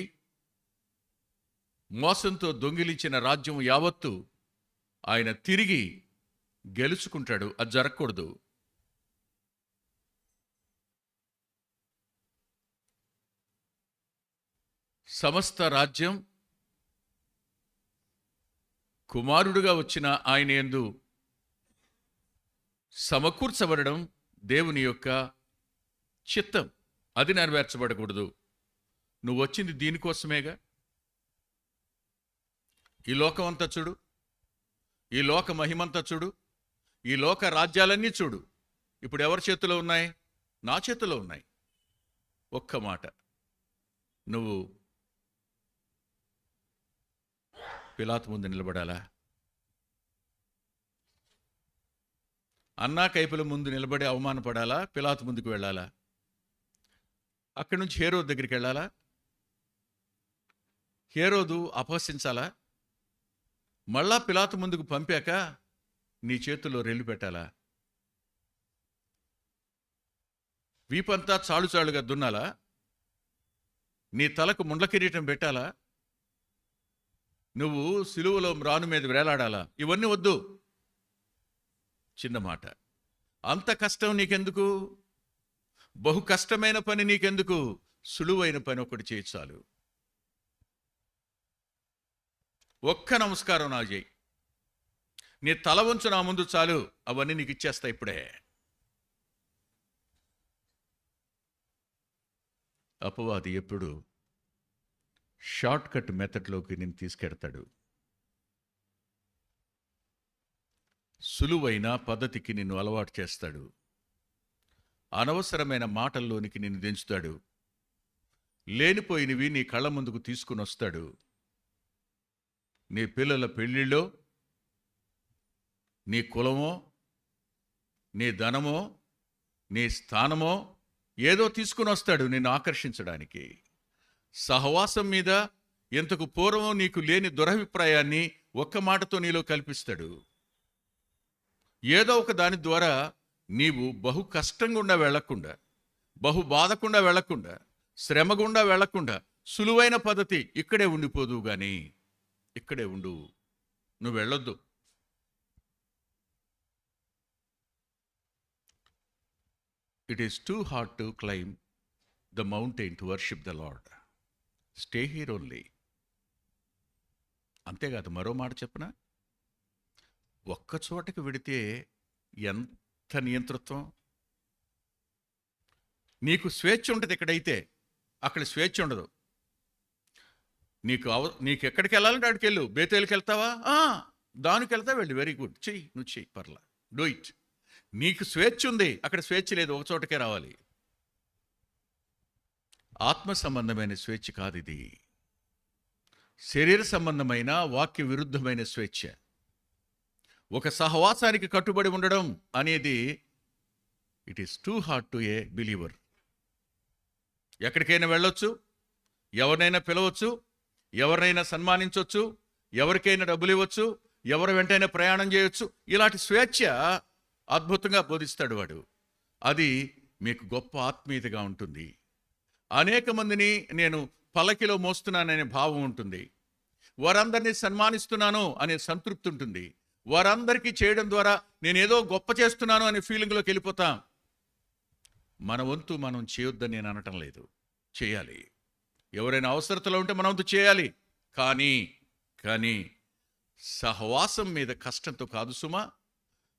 మోసంతో దొంగిలించిన రాజ్యం యావత్తు ఆయన తిరిగి గెలుచుకుంటాడు. అది జరగకూడదు. సమస్త రాజ్యం కుమారుడుగా వచ్చిన ఆయన యందు సమకూర్చబడడం దేవుని యొక్క చిత్తం. అది నెరవేర్చబడకూడదు. నువ్వు వచ్చింది దీనికోసమేగా. ఈ లోకం అంతా చూడు, ఈ లోక మహిమంతా చూడు, ఈ లోక రాజ్యాలన్నీ చూడు. ఇప్పుడు ఎవరి చేతిలో ఉన్నాయి? నా చేతిలో ఉన్నాయి. ఒక్క మాట, నువ్వు పిలాతు ముందు నిలబడాలా? అన్నా కైపుల ముందు నిలబడి అవమానపడాలా? పిలాతు ముందుకు వెళ్ళాలా? అక్కడి నుంచి హేరోదు దగ్గరికి వెళ్ళాలా? హేరోదు అపహసించాలా? మళ్ళా పిలాతు ముందుకు పంపాక నీ చేతుల్లో రెల్లు పెట్టాలా? వీపంతా చాలుచాలుగా దున్నాలా? నీ తలకు ముండ్ల కిరీటం పెట్టాలా? నువ్వు సిలువలో రాను మీద వేలాడాలా? ఇవన్నీ వద్దు. చిన్న మాట, అంత కష్టం నీకెందుకు? బహు కష్టమైన పని నీకెందుకు? సులువైన పని ఒకటి చేయి చాలు. ఒక్క నమస్కారం నా చేయి, నీ తల వంచు నా ముందు చాలు. అవన్నీ నీకు ఇచ్చేస్తా ఇప్పుడే. అపవాది ఎప్పుడు షార్ట్ కట్ మెథడ్లోకి నేను తీసుకెడతాడు. సులువైన పద్ధతికి నిన్ను అలవాటు చేస్తాడు. అనవసరమైన మాటల్లోనికి నిన్ను దించుతాడు. లేనిపోయినవి నీ కళ్ళ ముందుకు తీసుకుని వస్తాడు. నీ పిల్లల పెళ్ళిళ్ళో నీ కులమో, నీ ధనమో, నీ స్థానమో ఏదో తీసుకుని వస్తాడు నిన్ను ఆకర్షించడానికి. సహవాసం మీద ఇంతకు పూర్వం నీకు లేని దురభిప్రాయాన్ని ఒక్క మాటతో నీలో కల్పిస్తాడు. ఏదో ఒక దాని ద్వారా నీవు బహు కష్టంగుండా వెళ్లకుండా, బహు బాధకుండా వెళ్లకుండా, శ్రమగుండా వెళ్లకుండా సులువైన పద్ధతి ఇక్కడే ఉండిపోదు. గాని ఇక్కడే ఉండు, నువ్వు వెళ్ళొద్దు. It is too hard to claim the mountain to worship the lord. Stay here only. అంతేకాదు, మరో మాట చెప్పనా, ఒక్క చోటకి వెడితే ఎంత నియంతృత్వం. నీకు స్వేచ్ఛ ఉంటుంది ఎక్కడైతే, అక్కడ స్వేచ్ఛ ఉండదు. నీకు ఎక్కడికి వెళ్ళాలంటే అక్కడికి వెళ్ళు. బేతేలుకి వెళ్తావా, దానికి వెళ్తా వెళ్ళు, వెరీ గుడ్, చెయ్యి, నువ్వు చెయ్యి, పర్లా, డూ ఇట్. నీకు స్వేచ్ఛ ఉంది, అక్కడ స్వేచ్ఛ లేదు, ఒక చోటకే రావాలి. ఆత్మ సంబంధమైన స్వేచ్ఛ కాదు ఇది, శరీర సంబంధమైన వాక్య విరుద్ధమైన స్వేచ్ఛ. ఒక సహవాసానికి కట్టుబడి ఉండడం అనేది it is too hard to a believer. ఎక్కడికైనా వెళ్ళొచ్చు, ఎవరినైనా పిలవచ్చు, ఎవరినైనా సన్మానించవచ్చు, ఎవరికైనా డబ్బులు ఇవ్వచ్చు, ఎవరి వెంటైనా ప్రయాణం చేయొచ్చు. ఇలాంటి స్వేచ్ఛ అద్భుతంగా బోధిస్తాడు వాడు. అది మీకు గొప్ప ఆత్మీయతగా ఉంటుంది. అనేక మందిని నేను పల్లకిలో మోస్తున్నాననే భావం ఉంటుంది. వారందరినీ సన్మానిస్తున్నాను అనే సంతృప్తి ఉంటుంది. వారందరికీ చేయడం ద్వారా నేనేదో గొప్ప చేస్తున్నాను అనే ఫీలింగ్లోకి వెళ్ళిపోతాం. మన వంతు మనం చేయొద్దని నేను అనటం లేదు, చేయాలి. ఎవరైనా అవసరతలో ఉంటే మన వంతు చేయాలి. కానీ సహవాసం మీద కష్టంతో కాదు సుమా,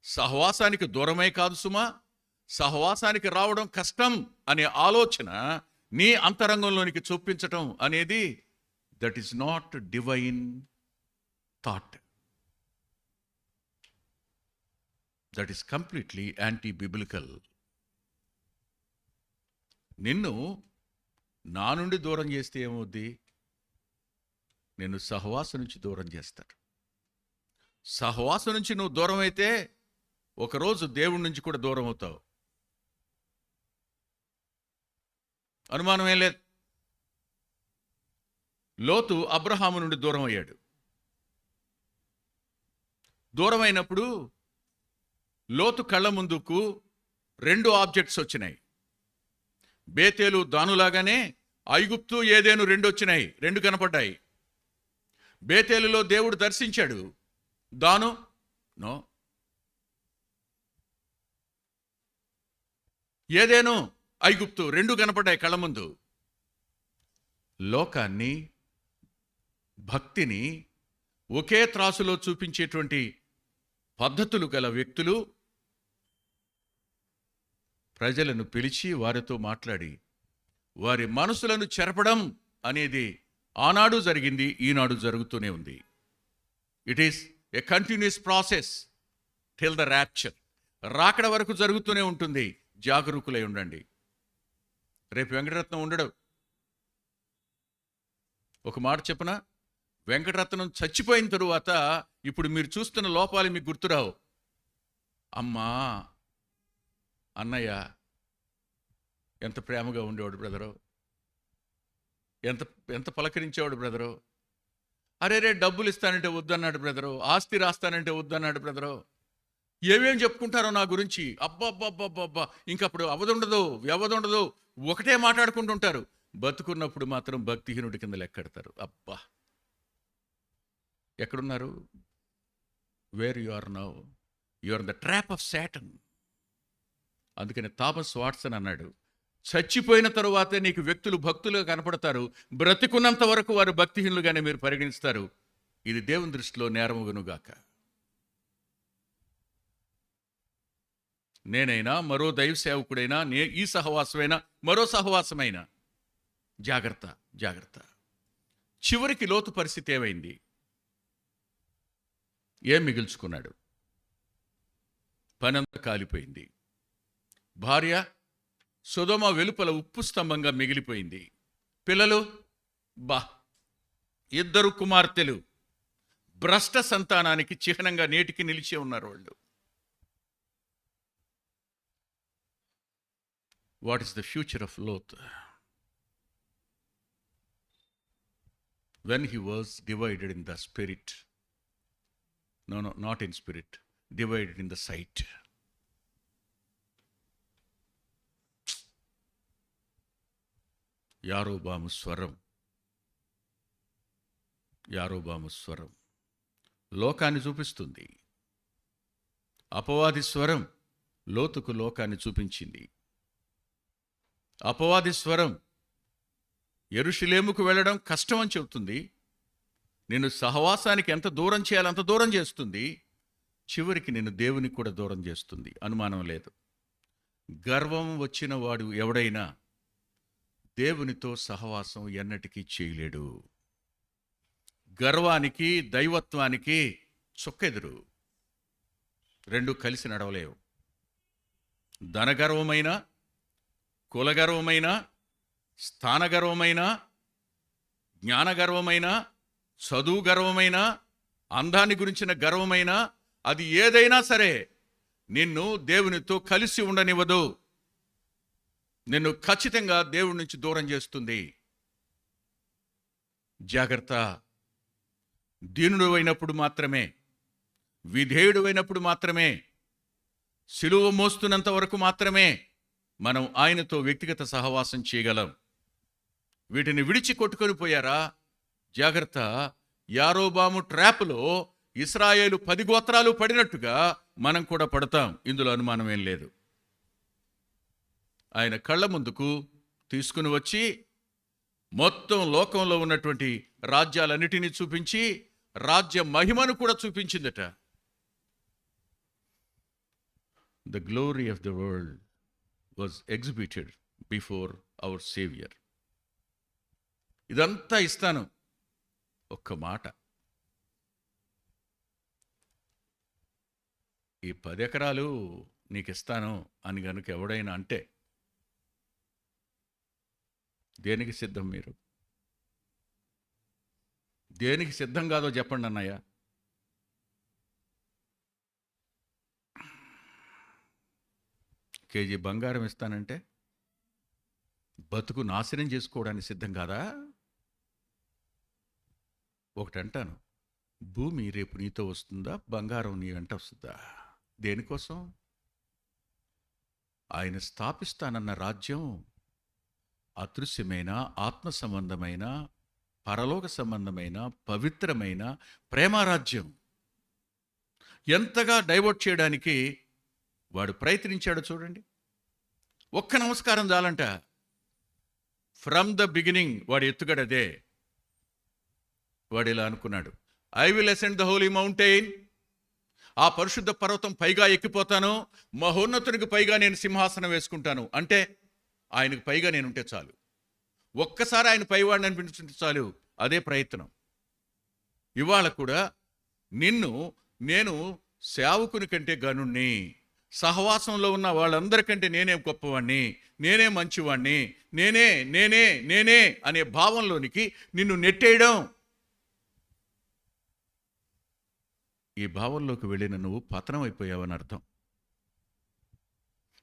సహవాసానికి దూరమై కాదు సుమా, సహవాసానికి రావడం కష్టం అనే ఆలోచన నీ అంతరంగంలోనికి చూపించటం అనేది that is not divine thought. That is completely anti biblical. నిన్ను నా నుండి దూరం చేస్తే ఏమవుద్ది? నిన్ను సహవాసం నుంచి దూరం చేస్తాడు. సహవాసం నుంచి నువ్వు దూరం అయితే ఒకరోజు దేవుడి నుంచి కూడా దూరం అవుతావు, అనుమానం ఏం లేదు. లోతు అబ్రహాము నుండి దూరం అయ్యాడు. దూరం అయినప్పుడు లోతు కళ్ళ ముందుకు 2 ఆబ్జెక్ట్స్ వచ్చినాయి. బేతేలు దానులాగానే ఐగుప్తు ఏదేను 2 వచ్చినాయి, 2 కనపడ్డాయి. బేతేలులో దేవుడు దర్శించాడు, దాను నో. ఏదేను ఐగుప్తు 2 కనపడ్డాయి కళ్ళ ముందు. లోకాన్ని, భక్తిని ఒకే త్రాసులో చూపించేటువంటి పద్ధతులు గల వ్యక్తులు ప్రజలను పిలిచి వారితో మాట్లాడి వారి మనసులను చెరపడం అనేది ఆనాడు జరిగింది, ఈనాడు జరుగుతూనే ఉంది. It is a continuous process till the rapture. రాకడ వరకు జరుగుతూనే ఉంటుంది. జాగరూకులై ఉండండి. రేపు వెంకటరత్నం ఉండడు. ఒక మాట చెప్పనా, వెంకటరత్నం చచ్చిపోయిన తరువాత ఇప్పుడు మీరు చూస్తున్న లోపాలు మీకు గుర్తురావు. అమ్మా, అన్నయ్య ఎంత ప్రేమగా ఉండేవాడు బ్రదరు, ఎంత పలకరించేవాడు బ్రదరు. అరే డబ్బులు ఇస్తానంటే వద్దన్నాడు బ్రదరు, ఆస్తి రాస్తానంటే వద్దన్నాడు బ్రదరు. ఏమేం చెప్పుకుంటారో నా గురించి, అబ్బా ఇంకప్పుడు వ్యవదుండదు, ఒకటే మాట్లాడుకుంటుంటారు. బతుకున్నప్పుడు మాత్రం భక్తిహీనుడి కింద లెక్కెడతారు. అబ్బా, ఎక్కడున్నారు? Where you are now? You are the trap of Satan. అందుకని థామస్ వాట్సన్ అన్నాడు, చచ్చిపోయిన తరువాతే నీకు వ్యక్తులు భక్తులుగా కనపడతారు, బ్రతికున్నంత వరకు వారు భక్తిహీనులుగానే మీరు పరిగణిస్తారు. ఇది దేవుని దృష్టిలో నేరముగునుగాక. నేనైనా మరో దైవ సేవకుడైనా, ఈ సహవాసమైనా మరో సహవాసమైనా జాగ్రత్త. చివరికి లోతు పరిస్థితి ఏమైంది? ఏం మిగుల్చుకున్నాడు? పనంతా కాలిపోయింది. భార్య సొదొమ వెలుపల ఉప్పు స్తంభంగా మిగిలిపోయింది. పిల్లలు 2 కుమార్తెలు భ్రష్ట సంతానానికి చిహ్నంగా నేటికి నిలిచి ఉన్నారు వాళ్ళు. What is the future of Lot? When he was divided in the spirit, no, not in spirit, divided in the sight. యారోబాము స్వరం లోకాన్ని చూపిస్తుంది. అపవాది స్వరం లోతుకు లోకాన్ని చూపించింది. అపవాది స్వరం యెరూషలేముకు వెళ్ళడం కష్టం అని చెబుతుంది. నిన్ను సహవాసానికి ఎంత దూరం చేయాలో అంత దూరం చేస్తుంది. చివరికి నిన్ను దేవునికి కూడా దూరం చేస్తుంది, అనుమానం లేదు. గర్వం వచ్చిన వాడు ఎవడైనా దేవునితో సహవాసం ఎన్నటికీ చేయలేడు. గర్వానికి దైవత్వానికి చుక్కెదురు, రెండు కలిసి నడవలేవు. ధనగర్వమైన, కులగర్వమైన, స్థానగర్వమైన, జ్ఞానగర్వమైన, చదువు గర్వమైన, అందాన్ని గురించిన గర్వమైన, అది ఏదైనా సరే నిన్ను దేవునితో కలిసి ఉండనివ్వదు. నిన్ను ఖచ్చితంగా దేవుడి నుంచి దూరం చేస్తుంది. జాగ్రత్త. దీనుడు అయినప్పుడు మాత్రమే, విధేయుడు అయినప్పుడు మాత్రమే, సిలువ మోస్తున్నంత వరకు మాత్రమే మనం ఆయనతో వ్యక్తిగత సహవాసం చేయగలం. వీటిని విడిచి కొట్టుకొని పోయారా, జాగ్రత్త. యారోబాము ట్రాప్లో ఇశ్రాయేలు 10 గోత్రాలు పడినట్టుగా మనం కూడా పడతాం, ఇందులో అనుమానమేం లేదు. ఆయన కళ్ళ ముందుకు తీసుకుని వచ్చి మొత్తం లోకంలో ఉన్నటువంటి రాజ్యాలన్నిటినీ చూపించి రాజ్య మహిమను కూడా చూపించిందట. The glory of the world was exhibited before our saviour. ఇదంతా ఇస్తాను, ఒక్క మాట, ఈ 10 ఎకరాలు నీకు ఇస్తాను అని గనుక ఎవడైనా అంటే దేనికి సిద్ధం? మీరు దేనికి సిద్ధం కాదో చెప్పండి అన్నయ్య. కేజీ బంగారం ఇస్తానంటే బతుకు నాశనం చేసుకోవడానికి సిద్ధం కాదా? ఒకటంటాను, భూమి రేపు నీతో వస్తుందా, బంగారం నీ వెంట వస్తుందా? దేనికోసం? ఆయన స్థాపిస్తానన్న రాజ్యం అదృశ్యమైన, ఆత్మ సంబంధమైన, పరలోక సంబంధమైన, పవిత్రమైన ప్రేమారాజ్యం. ఎంతగా డైవర్ట్ చేయడానికి వాడు ప్రయత్నించాడో చూడండి. ఒక్క నమస్కారం చాలంట. ఫ్రమ్ ద బిగినింగ్ వాడి ఎత్తుగడదే. వాడు ఇలా అనుకున్నాడు, I will ascend the holy mountain. ఆ పరిశుద్ధ పర్వతం పైగా ఎక్కిపోతాను, మహోన్నతునికి పైగా నేను సింహాసనం వేసుకుంటాను. అంటే ఆయనకు పైగా నేనుంటే చాలు, ఒక్కసారి ఆయన పైవాడిని అనిపించుంటే చాలు. అదే ప్రయత్నం. ఇవాళ కూడా నేను సేవకుని కంటే గనుణ్ణి, సహవాసంలో ఉన్న వాళ్ళందరికంటే నేనే గొప్పవాణ్ణి, నేనే మంచివాణ్ణి, నేనే నేనే నేనే అనే భావంలోనికి నిన్ను నెట్టేయడం. ఈ భావంలోకి వెళ్ళిన నువ్వు పతనం అయిపోయావని అర్థం.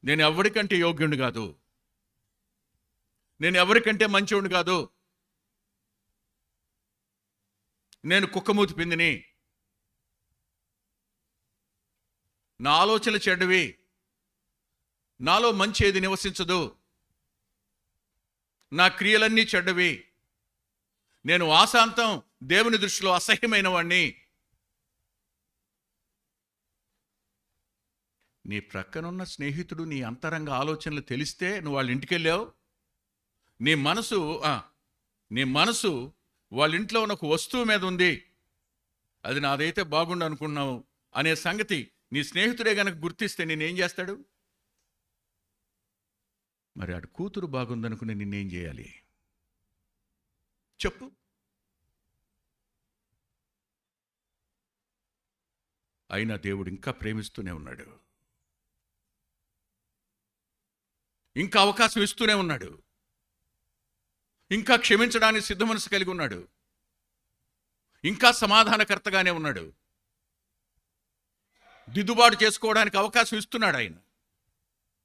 నేను ఎవరికంటే యోగ్యుడిని కాదు, నేను ఎవరికంటే మంచివాడిని కాదు, నేను కుక్కమూతి పిందిని, నా ఆలోచనలు చెడ్డవి, నాలో మంచి ఏది నివసించదు, నా క్రియలన్నీ చెడ్డవి, నేను ఆశాంతం దేవుని దృష్టిలో అసహ్యమైన వాణ్ణి. నీ ప్రక్కనున్న స్నేహితుడు నీ అంతరంగ ఆలోచనలు తెలిస్తే నువ్వు వాళ్ళ ఇంటికి వెళ్ళావు, నీ మనసు వాళ్ళ ఇంట్లో ఉన్న ఒక వస్తువు మీద ఉంది, అది నాదైతే బాగుండు అనుకున్నావు అనే సంగతి నీ స్నేహితుడే గనక గుర్తిస్తే నేనేం చేస్తాడు? మరి ఆడు కూతురు బాగుందనుకుని నిన్నేం చేయాలి చెప్పు? అయినా దేవుడు ఇంకా ప్రేమిస్తూనే ఉన్నాడు, ఇంకా అవకాశం ఇస్తూనే ఉన్నాడు, ఇంకా క్షమించడానికి సిద్ధ మనసు కలిగి ఉన్నాడు, ఇంకా సమాధానకర్తగానే ఉన్నాడు, దిద్దుబాటు చేసుకోవడానికి అవకాశం ఇస్తున్నాడు ఆయన.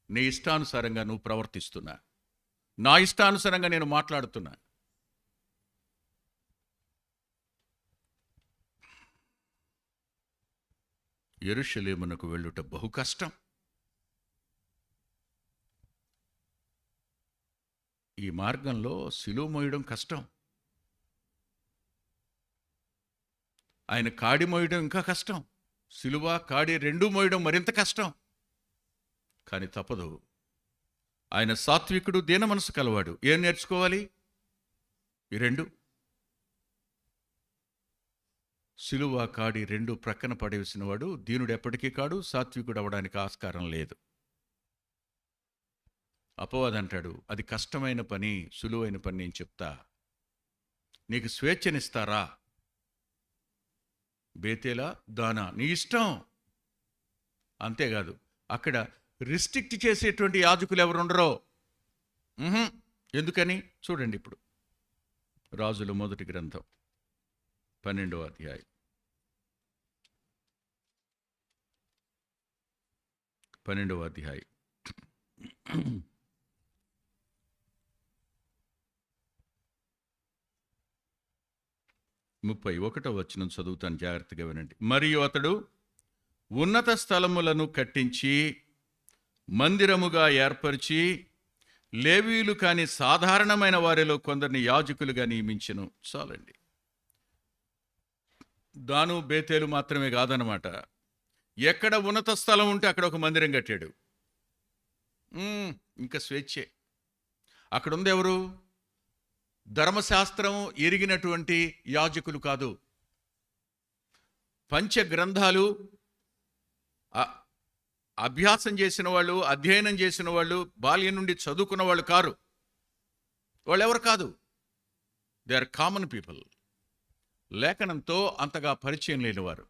నీ ఇష్టానుసారంగా నువ్వు ప్రవర్తిస్తున్నా, నా ఇష్టానుసారంగా నేను మాట్లాడుతున్నా. యెరూషలేమునకు వెళ్ళుట బహు కష్టం. ఈ మార్గంలో సిలువ మోయడం కష్టం, ఆయన కాడి మోయడం ఇంకా కష్టం, సిలువ కాడి రెండూ మోయడం మరింత కష్టం. కానీ తప్పదు. ఆయన సాత్వికుడు, దీన మనసు కలవాడు. ఏం నేర్చుకోవాలి? ఈ రెండు సిలువ కాడి రెండు ప్రక్కన పడేసిన వాడు దీనుడు ఎప్పటికీ కాడు, సాత్వికుడు అవడానికి ఆస్కారం లేదు. అపవాది అంటాడు, అది కష్టమైన పని, సులువైన పని నేను చెప్తా, నీకు స్వేచ్ఛనిస్తారా, బేతేలా దానా నీ ఇష్టం. అంతేకాదు, అక్కడ రిస్ట్రిక్ట్ చేసేటువంటి యాజకులు ఎవరు ఉండరో. ఎందుకని చూడండి. ఇప్పుడు రాజుల మొదటి గ్రంథం 12వ అధ్యాయం 12వ అధ్యాయం 31వ వచనం చదువుతాను, జాగ్రత్తగా వినండి. మరియు అతడు ఉన్నత స్థలములను కట్టించి మందిరముగా ఏర్పరిచి లేవీయులు కాని సాధారణమైన వారిలో కొందరిని యాజకులుగా నియమించెను. చాలండి. దాను బేతేలు మాత్రమే కాదనమాట. ఎక్కడ ఉన్నత స్థలం ఉంటే అక్కడ ఒక మందిరం కట్టాడు. ఇంకా స్వేచ్ఛే. అక్కడ ఉంది ఎవరు? ధర్మశాస్త్రం ఎరిగినటువంటి యాజకులు కాదు, పంచగ్రంథాలు అభ్యాసం చేసిన వాళ్ళు, అధ్యయనం చేసిన వాళ్ళు, బాల్యం నుండి చదువుకున్న వాళ్ళు కారు. వాళ్ళు ఎవరు కాదు, దే ఆర్ కామన్ పీపుల్. లేఖనంతో అంతగా పరిచయం లేనివారు,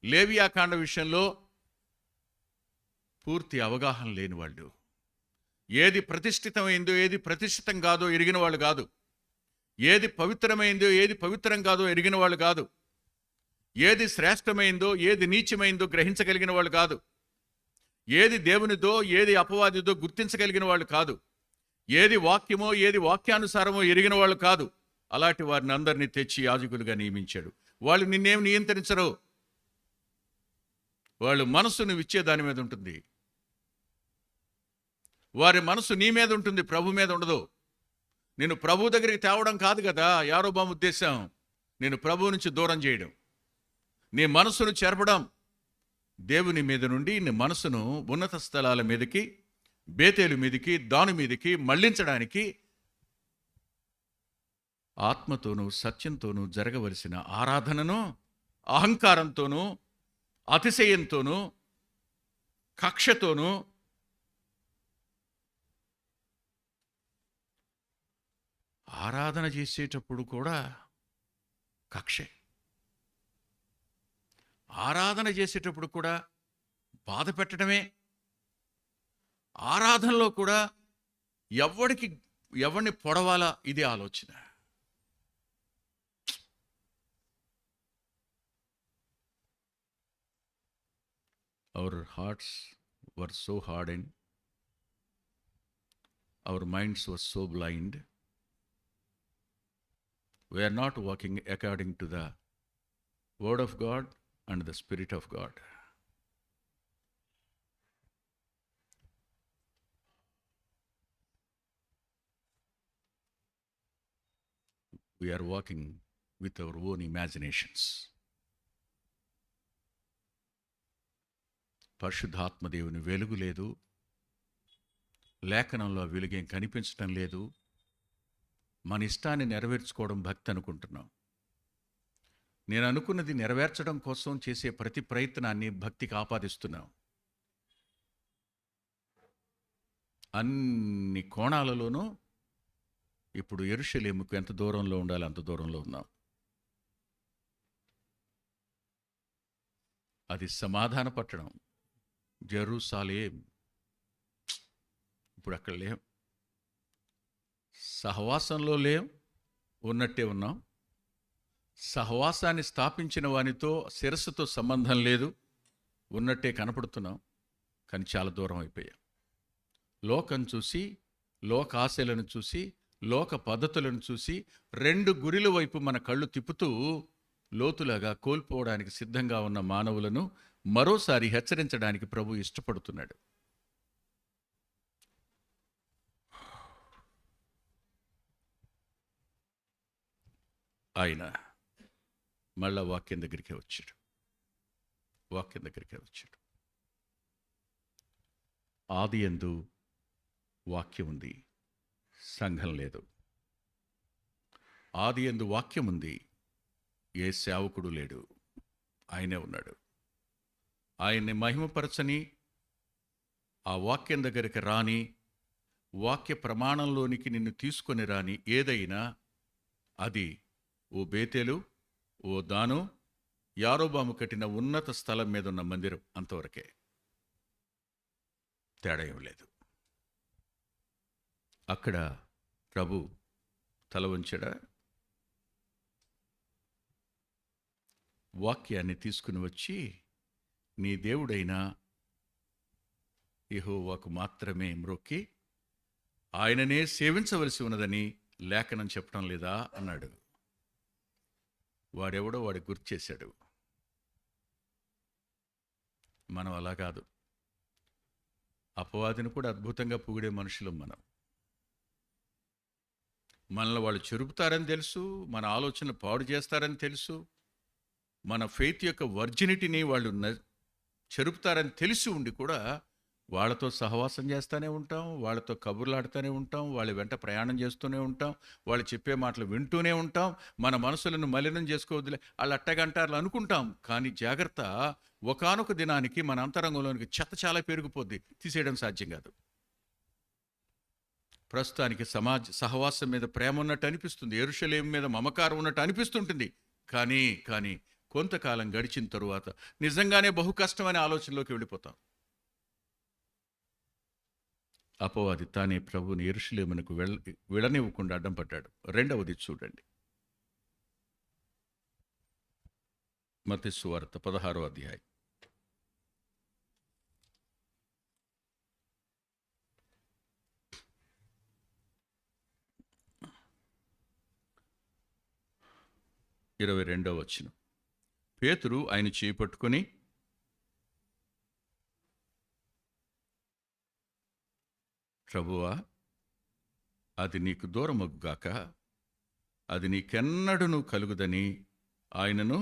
లేవియాకాండ విషయంలో పూర్తి అవగాహన లేని వాళ్ళు, ఏది ప్రతిష్ఠితమైందో ఏది ప్రతిష్ఠితం కాదో ఎరిగిన వాళ్ళు కాదు, ఏది పవిత్రమైందో ఏది పవిత్రం కాదో ఎరిగిన వాళ్ళు కాదు, ఏది శ్రేష్టమైందో ఏది నీచమైందో గ్రహించగలిగిన వాళ్ళు కాదు, ఏది దేవునిదో ఏది అపవాదిదో గుర్తించగలిగిన వాళ్ళు కాదు, ఏది వాక్యమో ఏది వాక్యానుసారమో ఎరిగిన వాళ్ళు కాదు. అలాంటి వారిని అందరినీ తెచ్చి యాజకులుగా నియమించాడు. వాళ్ళు నిన్నేం నియంత్రించరు, వాళ్ళు మనసు నువ్వు ఇచ్చే దాని మీద ఉంటుంది. వారి మనసు నీ మీద ఉంటుంది, ప్రభు మీద ఉండదు. నేను ప్రభు దగ్గరికి తేవడం కాదు కదా యారోబాము ఉద్దేశం, నేను ప్రభువు నుంచి దూరం చేయడం, నీ మనసును చెరపడం. దేవుని మీద నుండి నీ మనసును ఉన్నత స్థలాల మీదకి, బేతేలు మీదకి, దాని మీదకి మళ్లించడానికి ఆత్మతోనూ సత్యంతోనూ జరగవలసిన ఆరాధనను అహంకారంతోనూ అతిశయంతోనూ కక్షతోనూ ఆరాధన చేసేటప్పుడు కూడా కక్షే, ఆరాధన చేసేటప్పుడు కూడా బాధ పెట్టడమే, ఆరాధనలో కూడా ఎవరిని పొడవాలా ఇది ఆలోచన. Our hearts were so hardened, our minds were so blind. We are not walking according to the Word of God and the Spirit of God. We are walking with our own imaginations. పరిశుద్ధాత్మదేవుని వెలుగు లేదు, లేఖనంలో వెలుగేం కనిపించటం లేదు. మన ఇష్టాన్ని నెరవేర్చుకోవడం భక్తి అనుకుంటున్నాం. నేను అనుకున్నది నెరవేర్చడం కోసం చేసే ప్రతి ప్రయత్నాన్ని భక్తికి ఆపాదిస్తున్నాం. అన్ని కోణాలలోనూ ఇప్పుడు యెరూషలేముకు ఎంత దూరంలో ఉండాలి అంత దూరంలో ఉన్నాం. అది సమాధాన పట్టణం, జెరూసాలేం. ఇప్పుడు అక్కడ లేం, సహవాసంలో లేం, ఉన్నట్టే ఉన్నాం. సహవాసాన్ని స్థాపించిన వానితో శిరస్సుతో సంబంధం లేదు, ఉన్నట్టే కనపడుతున్నాం. కానీ చాలా దూరం అయిపోయాం. లోకం చూసి, లోక ఆశలను చూసి, లోక పద్ధతులను చూసి రెండు గురిల వైపు మన కళ్ళు తిప్పుతూ లోతులాగా కోల్పోవడానికి సిద్ధంగా ఉన్న మానవులను మరోసారి హెచ్చరించడానికి ప్రభు ఇష్టపడుతున్నాడు. ఆయన మళ్ళా వాక్యం దగ్గరికే వచ్చాడు. ఆదియందు వాక్యం ఉంది, సంఘం లేదు. ఆదియందు వాక్యముంది, ఏ సేవకుడు లేడు, ఆయనే ఉన్నాడు. ఆయన్ని మహిమపరచని, ఆ వాక్యం దగ్గరికి రాని, వాక్య ప్రమాణంలోనికి నిన్ను తీసుకొని రాని ఏదైనా అది ఓ బేతేలు, ఓ దాను, యారోబాము కట్టిన ఉన్నత స్థలం మీద ఉన్న మందిరం, అంతవరకే. తేడా ఏం లేదు. అక్కడ ప్రభు తల వంచడా? వాక్యాన్ని తీసుకుని వచ్చి నీ దేవుడైన యెహోవాకు మాత్రమే మ్రొక్కి ఆయననే సేవించవలసి ఉన్నదని లేఖనం చెప్పడం లేదా అన్నాడు. వాడెవడో వాడికి గుర్తు చేశాడు. మనం అలా కాదు. అపవాదిని కూడా అద్భుతంగా పొగిడే మనుషులు మనం. మనల్ని వాళ్ళు చెరుపుతారని తెలుసు, మన ఆలోచనలు పాడు చేస్తారని తెలుసు, మన ఫెయిత్ యొక్క వర్జినిటీని వాళ్ళు చెరుపుతారని తెలిసి ఉండి కూడా వాళ్ళతో సహవాసం చేస్తూనే ఉంటాం, వాళ్ళతో కబుర్లాడుతూనే ఉంటాం, వాళ్ళ వెంట ప్రయాణం చేస్తూనే ఉంటాం, వాళ్ళు చెప్పే మాటలు వింటూనే ఉంటాం. మన మనసులను మలినం చేసుకోవద్దులే, వాళ్ళు అట్టగంటారు అనుకుంటాం. కానీ జాగ్రత్త, ఒకానొక దినానికి మన అంతరంగంలోనికి చెత్త చాలా పెరిగిపోద్ది, తీసేయడం సాధ్యం కాదు. ప్రస్తుతానికి సహవాసం మీద ప్రేమ ఉన్నట్టు అనిపిస్తుంది, యెరూషలేము మీద మమకారం ఉన్నట్టు అనిపిస్తుంటుంది. కానీ కొంతకాలం గడిచిన తరువాత నిజంగానే బహు కష్టమనే ఆలోచనలోకి వెళ్ళిపోతాం. అపవాది తానే ప్రభువుని యెరూషలేమునకు వెళ్ళనివ్వకుండా అడ్డం పట్టాడు. రెండవది చూడండి, మత్తయి సువార్త 16వ అధ్యాయం. ఇరవై 22వ వచనం. పేతురు ఆయన చేయి పట్టుకొని, ప్రభువా, అది నీకు దూరమగుగాక, అది నీకెన్నడూ కలుగుదని ఆయనను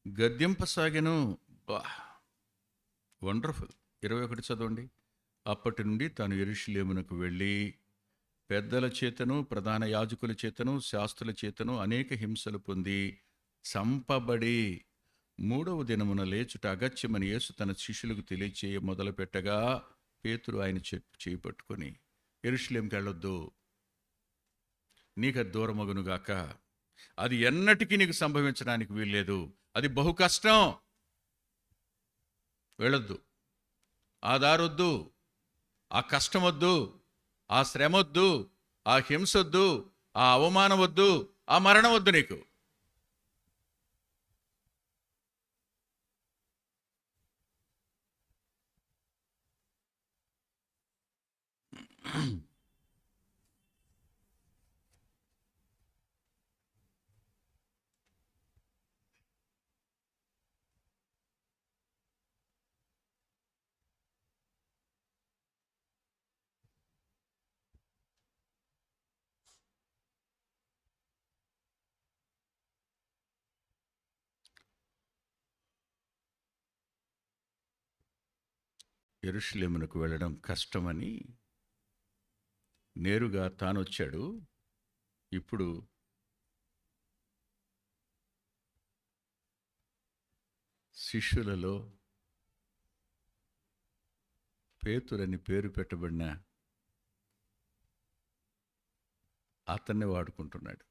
గద్దింపసాగెను. వండర్ఫుల్. 21 చదవండి. అప్పటి నుండి తాను యెరూషలేమునకు వెళ్ళి పెద్దల చేతను, ప్రధాన యాజకుల చేతను, శాస్త్రుల చేతను అనేక హింసలు పొంది చంపబడి 3వ దినమున లేచుట అగత్యమని యేసు తన శిష్యులకు తెలియచేయ మొదలుపెట్టగా, పేతురు ఆయన చేయి పట్టుకొని, యెరూషలేముకి వెళ్ళొద్దు, నీకు అది దూరమగునుగాక, అది ఎన్నటికీ నీకు సంభవించడానికి వీల్లేదు, అది బహు కష్టం, వెళ్ళొద్దు, ఆ దారొద్దు, ఆ కష్టం వద్దు, ఆ శ్రమ వద్దు, ఆ హింస వద్దు, ఆ అవమానం వద్దు, ఆ మరణం వద్దు నీకు. యెరూషలేమునకు వెళ్ళడం కష్టమని నేరుగా తానొచ్చాడు. ఇప్పుడు శిష్యులలో పేతురని పేరు పెట్టబడిన అతన్ని వాడుకుంటున్నాడు.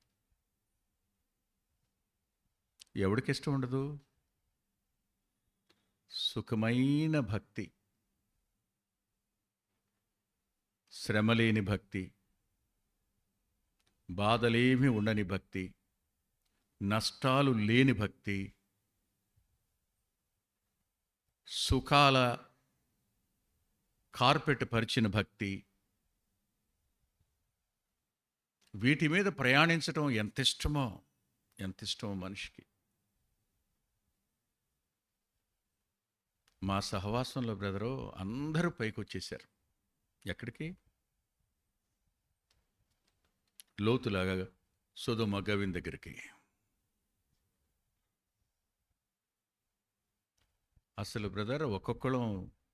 ఎవడికి ఇష్టం ఉండదు? సుఖమైన భక్తి, శ్రమలేని భక్తి, బాధలేమి ఉండని భక్తి, నష్టాలు లేని భక్తి, సుఖాల కార్పెట్ పరిచిన భక్తి, వీటి మీద ప్రయాణించడం ఎంత ఇష్టమో మనిషికి. మా సహవాసంలో బ్రదరు అందరూ పైకి వచ్చేసారు. ఎక్కడికి? లోతులాగా సొదొమ గవిన్ దగ్గరికి. అసలు బ్రదర్, ఒక్కొక్కళ్ళం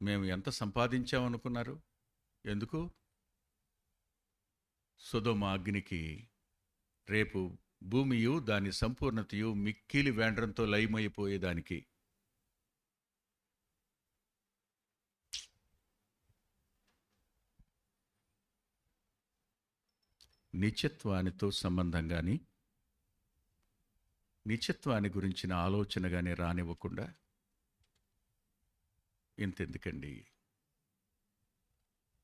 మేము ఎంత సంపాదించామనుకున్నారు? ఎందుకు? సొదొమ అగ్నికి రేపు భూమియు దాని సంపూర్ణతయు మిక్కిలి వేండ్రంతో లయమైపోయేదానికి నిత్యత్వానితో సంబంధం కానీ నిత్యత్వాన్ని గురించిన ఆలోచన కానీ రానివ్వకుండా ఇంతెందుకండి,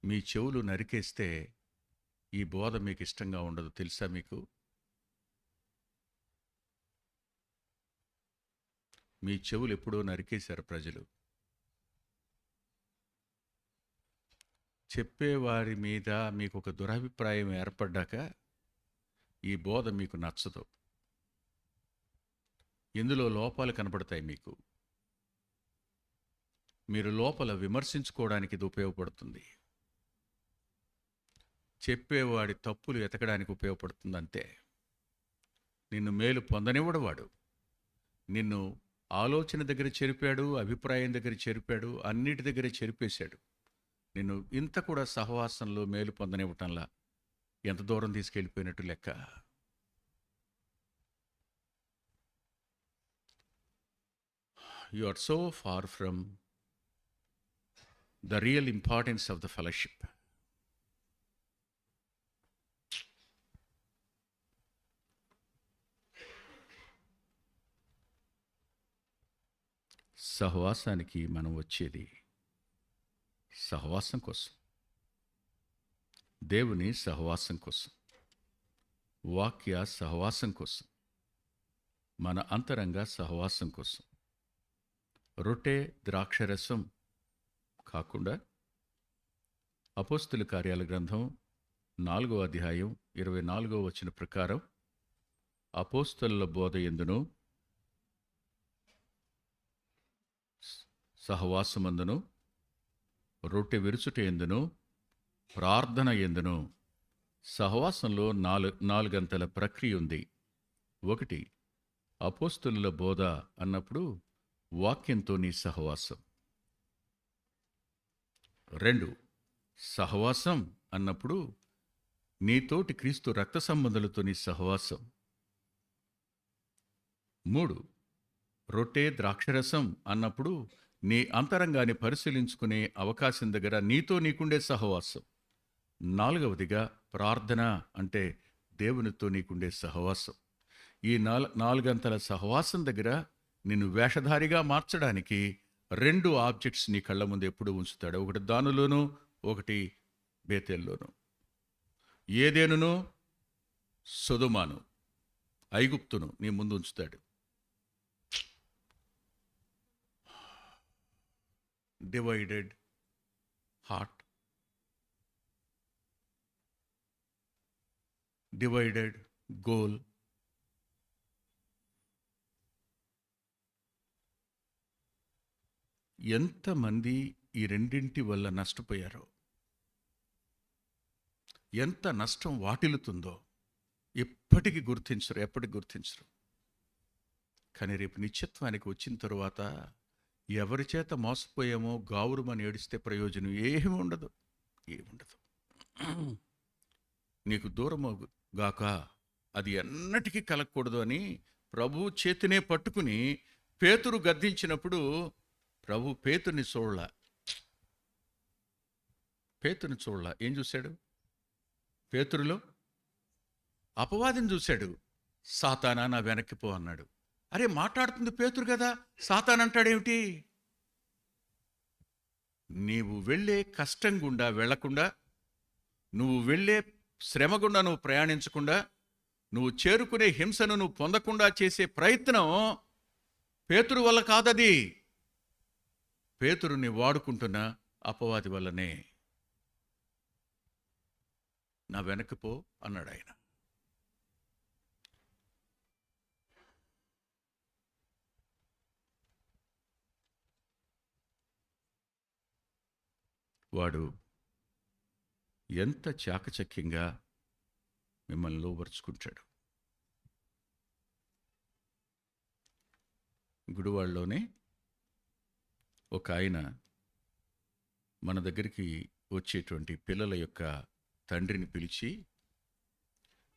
మీ చెవులు నరికేస్తే ఈ బోధ మీకు ఇష్టంగా ఉండదు. తెలుసా మీకు? మీ చెవులు ఎప్పుడో నరికేశారు ప్రజలు. చెప్పేవారి మీద మీకు ఒక దురభిప్రాయం ఏర్పడ్డాక ఈ బోధ మీకు నచ్చదు. ఇందులో లోపాలు కనపడతాయి మీకు. మీరు లోపల విమర్శించుకోవడానికి ఇది ఉపయోగపడుతుంది. చెప్పేవాడి తప్పులు ఎతకడానికి ఉపయోగపడుతుంది అంతే. నిన్ను మేలు పొందనివ్వడు వాడు. నిన్ను ఆలోచన దగ్గర చెరిపాడు, అభిప్రాయం దగ్గర చెరిపాడు, అన్నిటి దగ్గర చెరిపేశాడు. నిన్ను ఇంత కూడా సహవాసంలో మేలు పొందనివ్వటంలా ఎంత దూరం తీసుకెళ్ళిపోయినట్టు లెక్క. You are so far from the real importance of the fellowship. సహవాసానికి మనం వచ్చేది సహవాసం కోసం, దేవుని సహవాసం కోసం, వాక్య సహవాసం కోసం, మన అంతరంగ సహవాసం కోసం. రొట్టె ద్రాక్షరసం కాకుండా అపోస్తుల కార్యాల గ్రంథం 4వ అధ్యాయం 24వ వచనం ప్రకారం అపోస్తలుల బోధ యందును సహవాసమందును రొట్టె విరుచుట ఎందును ప్రార్థన ఎందును. సహవాసంలో నాలుగంతల ప్రక్రియ ఉంది. 1 అపోస్తలుల బోధ అన్నప్పుడు వాక్యంతో నీ సహవాసం. 2 సహవాసం అన్నప్పుడు నీతోటి క్రీస్తు రక్త సంబంధులతో నీ సహవాసం. 3 రొట్టె ద్రాక్షరసం అన్నప్పుడు నీ అంతరంగాన్ని పరిశీలించుకునే అవకాశం దగ్గర నీతో నీకుండే సహవాసం. 4వదిగా ప్రార్థన అంటే దేవునితో నీకుండే సహవాసం. ఈ నాలుగంతల సహవాసం దగ్గర నిన్ను వేషధారిగా మార్చడానికి 2 ఆబ్జెక్ట్స్ నీ కళ్ళ ముందు ఎప్పుడు ఉంచుతాడు. ఒకటి దానులోను, ఒకటి బేతేల్లోను. ఏదేనును, సొదొమాను, ఐగుప్తును నీ ముందు ఉంచుతాడు. Divided heart, divided goal. ఎంతమంది ఈ రెండింటి వల్ల నష్టపోయారో, ఎంత నష్టం వాటిల్లుతుందో ఎప్పటికీ గుర్తించరు. కానీ రేపు నిత్యత్వానికి వచ్చిన తరువాత ఎవరి చేత మోసపోయామో గావురుమని ఏడిస్తే ప్రయోజనం ఏముండదు. నీకు దూరమగాక అది ఎన్నటికీ కలగకూడదు అని ప్రభు చేతినే పట్టుకుని పేతురు గద్దించినప్పుడు ప్రభు పేతుర్ని చూడలా. ఏం చూశాడు? పేతురులో అపవాదిని చూశాడు. సాతానా నా వెనక్కి పో అన్నాడు. అరే, మాట్లాడుతుంది పేతురు కదా, సాతాన్ అంటాడేమిటి? నీవు వెళ్ళే కష్టం గుండా వెళ్లకుండా, నువ్వు వెళ్ళే శ్రమ గుండా నువ్వు ప్రయాణించకుండా, నువ్వు చేరుకునే హింసను నువ్వు పొందకుండా చేసే ప్రయత్నం పేతురు వల్ల కాదది. పేతురుని వాడుకుంటున్న అపవాది వల్లనే. నా వెనక్కి పో అన్నాడు ఆయన. వాడు ఎంత చాకచక్యంగా మిమ్మల్ని లోబరుచుకుంటాడు. గుడివాడలోనే ఒక ఆయన మన దగ్గరికి వచ్చేటువంటి పిల్లల యొక్క తండ్రిని పిలిచి,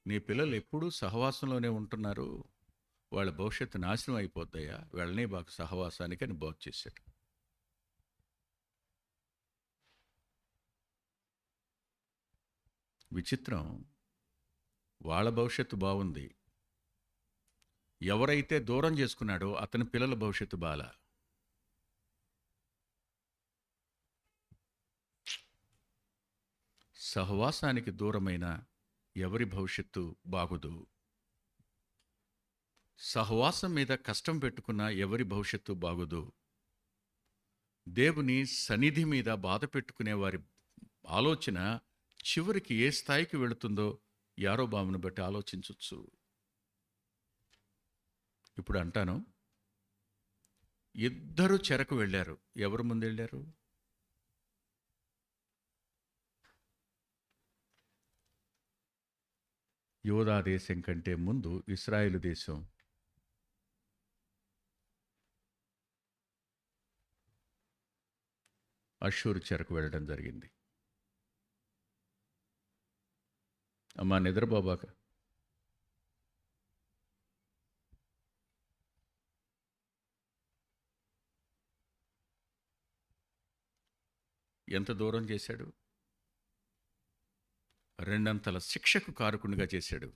నీ పిల్లలు ఎప్పుడూ సహవాసంలోనే ఉంటున్నారు, వాళ్ళ భవిష్యత్తు నాశనం అయిపోద్దయ్యా, వెళ్ళనే బాకు సహవాసానికి అని బోధ చేశాడు. విచిత్రం, వాళ్ళ భవిష్యత్తు బాగుంది, ఎవరైతే దూరం చేసుకున్నాడో అతని పిల్లల భవిష్యత్తు బాల. సహవాసానికి దూరమైన ఎవరి భవిష్యత్తు బాగుదు. సహవాసం మీద కష్టం పెట్టుకున్న ఎవరి భవిష్యత్తు బాగుదు. దేవుని సన్నిధి మీద బాధ పెట్టుకునే వారి ఆలోచన చివరికి ఏ స్థాయికి వెళుతుందో యారోబామును బట్టి ఆలోచించవచ్చు. ఇప్పుడు అంటాను, ఇద్దరు చెరకు వెళ్ళారు. ఎవరు ముందు వెళ్ళారు? యోధా దేశం కంటే ముందు ఇశ్రాయేలు దేశం అష్షూరు చెరకు వెళ్ళడం జరిగింది. అమ్మా నిద్రబాబాక, ఎంత దూరం చేశాడు? రెండంతల శిక్షకు కారకునిగా చేశాడు.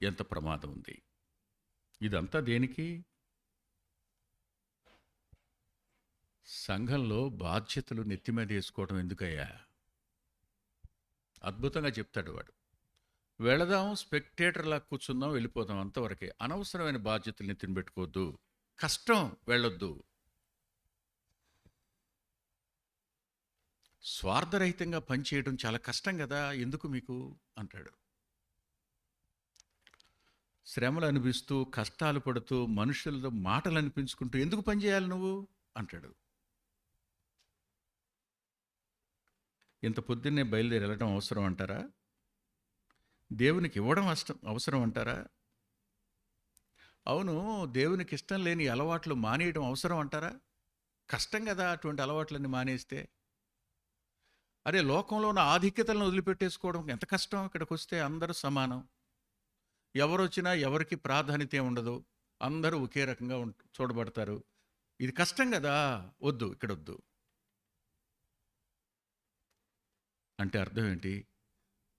ఎంత ప్రమాదం ఉంది! ఇదంతా దేనికి? సంఘంలో బాధ్యతలు నెత్తి మీద వేసుకోవడం ఎందుకయ్యా? అద్భుతంగా చెప్తాడు వాడు. వెళదాం, స్పెక్టేటర్లా కూర్చుందాం, వెళ్ళిపోదాం, అంతవరకే. అనవసరమైన బాధ్యతలు నెత్తిన పెట్టుకోవద్దు. కష్టం, వెళ్ళొద్దు. స్వార్థరహితంగా పనిచేయడం చాలా కష్టం కదా, ఎందుకు మీకు అంటాడు. శ్రమలు అనిపిస్తూ, కష్టాలు పడుతూ, మనుషులతో మాటలు అనిపించుకుంటూ ఎందుకు పనిచేయాలి నువ్వు అంటాడు. ఇంత పొద్దున్నే బయలుదేరి వెళ్ళడం అవసరం అంటారా? దేవునికి ఇవ్వడం అవసరం అంటారా? అవును, దేవునికి ఇష్టం లేని అలవాట్లు మానేయడం అవసరం అంటారా? కష్టం కదా అటువంటి అలవాట్లన్నీ మానేస్తే. అరే, లోకంలో ఉన్న ఆధిక్యతలను వదిలిపెట్టేసుకోవడం ఎంత కష్టం. ఇక్కడికి వస్తే అందరూ సమానం, ఎవరు వచ్చినా ఎవరికి ప్రాధాన్యత ఉండదు, అందరూ ఒకే రకంగా చూడబడతారు. ఇది కష్టం కదా, వద్దు, ఇక్కడ వద్దు అంటే అర్థం ఏంటి?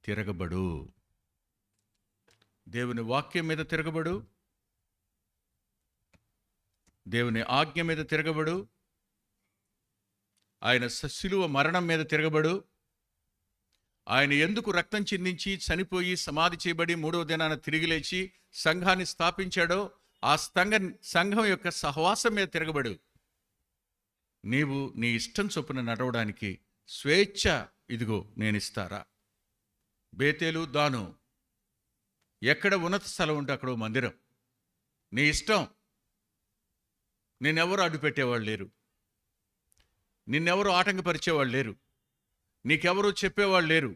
తిరగబడు, దేవుని వాక్యం మీద తిరగబడు, దేవుని ఆజ్ఞ మీద తిరగబడు, ఆయన శిలువ మరణం మీద తిరగబడు, ఆయన ఎందుకు రక్తం చిందించి చనిపోయి సమాధి చేయబడి మూడవ దినాన తిరిగి లేచి సంఘాన్ని స్థాపించాడో ఆ సంఘం యొక్క సహవాసం మీద తిరగబడు. నీవు నీ ఇష్టం చొప్పున నడవడానికి స్వేచ్ఛ ఇదిగో నేనిస్తారా. బేతేలు, దాను, ఎక్కడ ఉన్నత స్థలం ఉంటే అక్కడ మందిరం, నీ ఇష్టం. నేనెవరు అడ్డుపెట్టేవాళ్ళు లేరు, నిన్నెవరు ఆటంకపరిచేవాళ్ళు లేరు, నీకెవరు చెప్పేవాళ్ళు లేరు,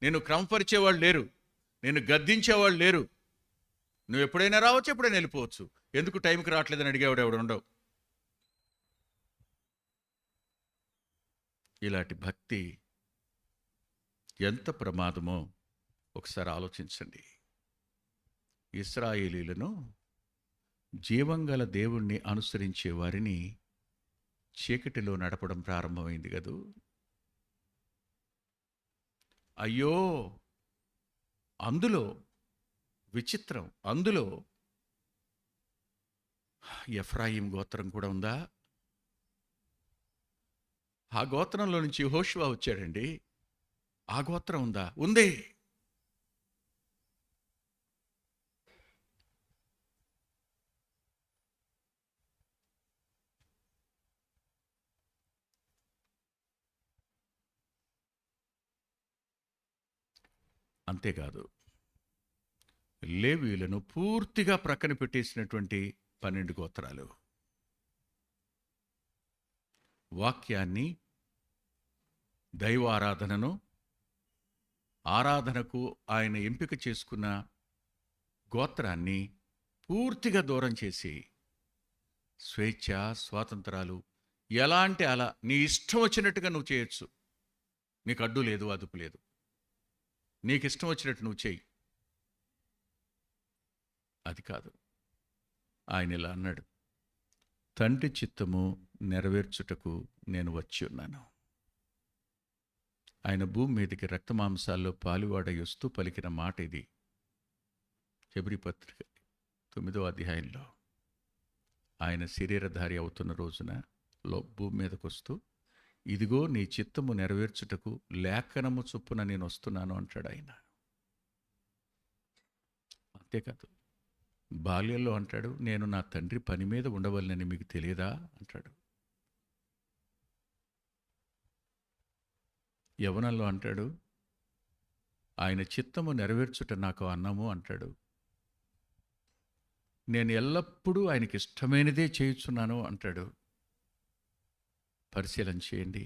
నేను క్రమపరిచేవాళ్ళు లేరు, నేను గద్దించేవాళ్ళు లేరు. నువ్వు ఎప్పుడైనా రావచ్చు, ఎప్పుడైనా వెళ్ళిపోవచ్చు. ఎందుకు టైంకి రావట్లేదని అడిగేవాడు ఎవడు ఉండవు. ఇలాంటి భక్తి ఎంత ప్రమాదమో ఒకసారి ఆలోచించండి. ఇశ్రాయేలీలను, జీవంగల దేవుణ్ణి అనుసరించే వారిని చీకటిలో నడపడం ప్రారంభమైంది కదూ. అయ్యో, అందులో విచిత్రం, అందులో ఎఫ్రాయిం గోత్రం కూడా ఉందా? ఆ గోత్రంలో నుంచి యెహోషువ వచ్చాడండి. ఆ గోత్రం ఉందా? ఉంది. అంతేకాదు, లేవీయులను పూర్తిగా ప్రక్కన పెట్టేసినటువంటి 12 గోత్రాలు. వాక్యాన్ని, దైవారాధనను, ఆరాధనకు ఆయన ఎంపిక చేసుకున్న గోత్రాన్ని పూర్తిగా దూరం చేసి స్వేచ్ఛ, స్వాతంత్రాలు ఎలా అంటే అలా నీ ఇష్టం వచ్చినట్టుగా నువ్వు చేయొచ్చు, నీకు అడ్డు లేదు, అదుపు లేదు. నీకు ఇష్టం వచ్చినట్టు నువ్వు చెయ్యి. అది కాదు. ఆయన ఇలా అన్నాడు, తండ్రి చిత్తము నెరవేర్చుటకు నేను వచ్చి ఉన్నాను. ఆయన భూమి మీదకి రక్తమాంసాల్లో పాలువాడై వస్తూ పలికిన మాట ఇది. హెబ్రీ పత్రిక 9వ అధ్యాయంలో ఆయన శరీరధారి అవుతున్న రోజున భూమి మీదకు వస్తూ, ఇదిగో నీ చిత్తము నెరవేర్చుటకు లేఖనము చొప్పున నేను వస్తున్నాను అంటాడు ఆయన. అంతేకాదు, బాల్యంలో అంటాడు, నేను నా తండ్రి పని మీద ఉండవలనని మీకు తెలియదా అంటాడు. యవ్వనంలో అంటాడు, ఆయన చిత్తము నెరవేర్చుట నాకు అన్నము అంటాడు. నేను ఎల్లప్పుడూ ఆయనకి ఇష్టమైనదే చేయుచున్నాను అంటాడు. పరిశీలన చేయండి.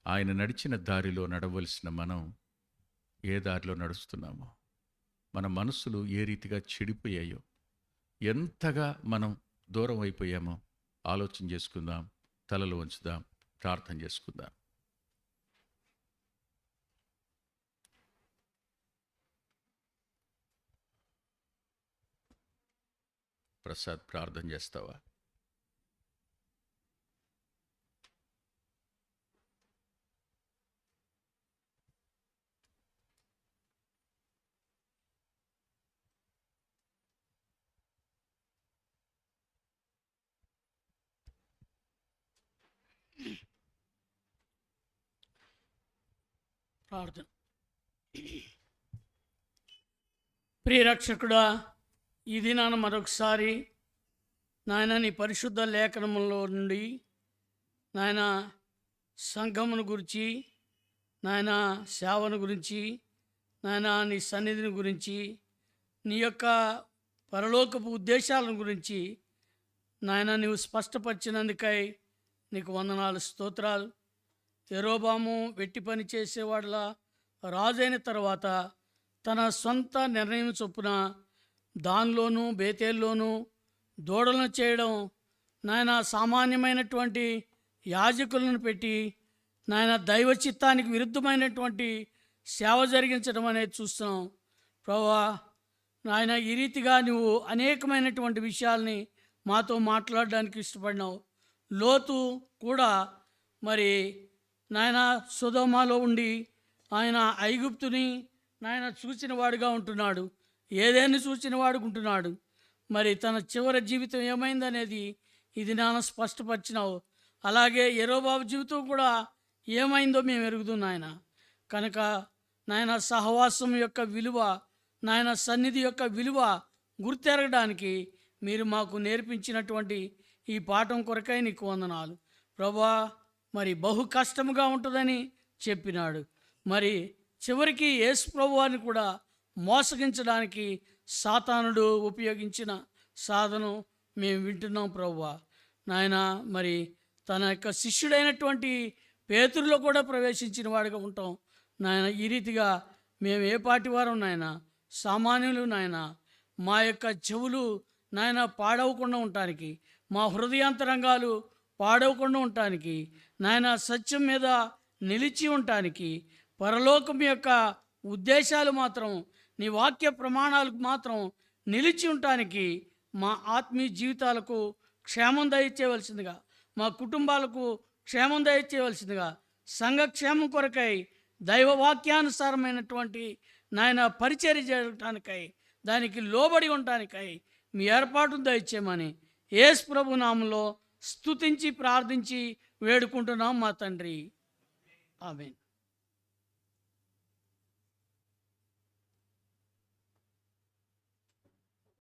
ఆయన నడిచిన దారిలో నడవలసిన మనం ఏ దారిలో నడుస్తున్నామో, మన మనస్సులు ఏ రీతిగా చెడిపోయాయో, ఎంతగా మనం దూరం అయిపోయామో ఆలోచన చేసుకుందాం. తలలు వంచుదాం, ప్రార్థన చేసుకుందాం. ప్రసాద్, ప్రార్థన చేస్తావా? ప్రార్థన. ప్రియరక్షకుడా, ఈ దినాన మరొకసారి నాయన నీ పరిశుద్ధ లేఖనములో నుండి నాయన సంఘమును గురించి, నాయన సేవను గురించి, నాయన నీ సన్నిధిని గురించి, నీ యొక్క పరలోకపు ఉద్దేశాలను గురించి నాయన నీవు స్పష్టపరిచినందుకై నీకు వందనాలు, స్తోత్రాలు. యెరోబాము వెట్టి పని చేసేవాడులా రాజైన తర్వాత తన సొంత నిర్ణయం చొప్పున దానిలోనూ బేతేల్లోనూ దూడలను చేయడం, నాయన సామాన్యమైనటువంటి యాజకులను పెట్టి నాయన దైవ చిత్తానికి విరుద్ధమైనటువంటి సేవ జరిగించడం అనేది చూస్తున్నాం. ప్రభువా, నాయన ఈ రీతిగా నువ్వు అనేకమైనటువంటి విషయాల్ని మాతో మాట్లాడడానికి ఇష్టపడినావు. లోతు కూడా మరి నాయన సొదొమలో ఉండి ఆయన ఐగుప్తుని నాయన చూసిన వాడుగా ఉంటున్నాడు, ఏదేని చూసిన వాడుగా ఉంటున్నాడు. మరి తన చివరి జీవితం ఏమైందనేది ఇది నాన్న స్పష్టపరిచినావు. అలాగే యెరోబాము జీవితం కూడా ఏమైందో మేము ఎరుగుదాం నాయన. కనుక నాయన సహవాసం యొక్క విలువ, నాయన సన్నిధి యొక్క విలువ గుర్తెరగడానికి మీరు మాకు నేర్పించినటువంటి ఈ పాఠం కొరకై నీకు వందనాలు ప్రభువా. మరి బహు కష్టముగా ఉంటుందని చెప్పినాడు. మరి చివరికి యేసు ప్రభువాన్ని కూడా మోసగించడానికి సాతానుడు ఉపయోగించిన సాధనం మేము వింటున్నాం ప్రభువా. నాయన మరి తన యొక్క శిష్యుడైనటువంటి పేతురులో కూడా ప్రవేశించిన వాడిగా ఉంటాం నాయన. ఈ రీతిగా మేము ఏ పాటి వారం నాయన, సామాన్యులు నాయన. మా యొక్క చెవులు నాయన పాడవకుండా ఉండటానికి, మా హృదయాంతరంగాలు పాడవకుండా ఉండటానికి, నాయన సత్యం మీద నిలిచి ఉండటానికి, పరలోకం యొక్క ఉద్దేశాలు మాత్రం, నీ వాక్య ప్రమాణాలకు మాత్రం నిలిచి ఉండటానికి మా ఆత్మీయ జీవితాలకు క్షేమం దయచేయవలసిందిగా, మా కుటుంబాలకు క్షేమం దయచేయవలసిందిగా, సంఘక్షేమం కొరకై దైవవాక్యానుసారమైనటువంటి నాయన పరిచర్య చేయటానికై, దానికి లోబడి ఉండటానికై మీ ఏర్పాటును దయచేయమని యేసు ప్రభు నామములో స్తుతించి ప్రార్థించి వేడుకుంటున్నాం మా తండ్రి. ఆమేన్.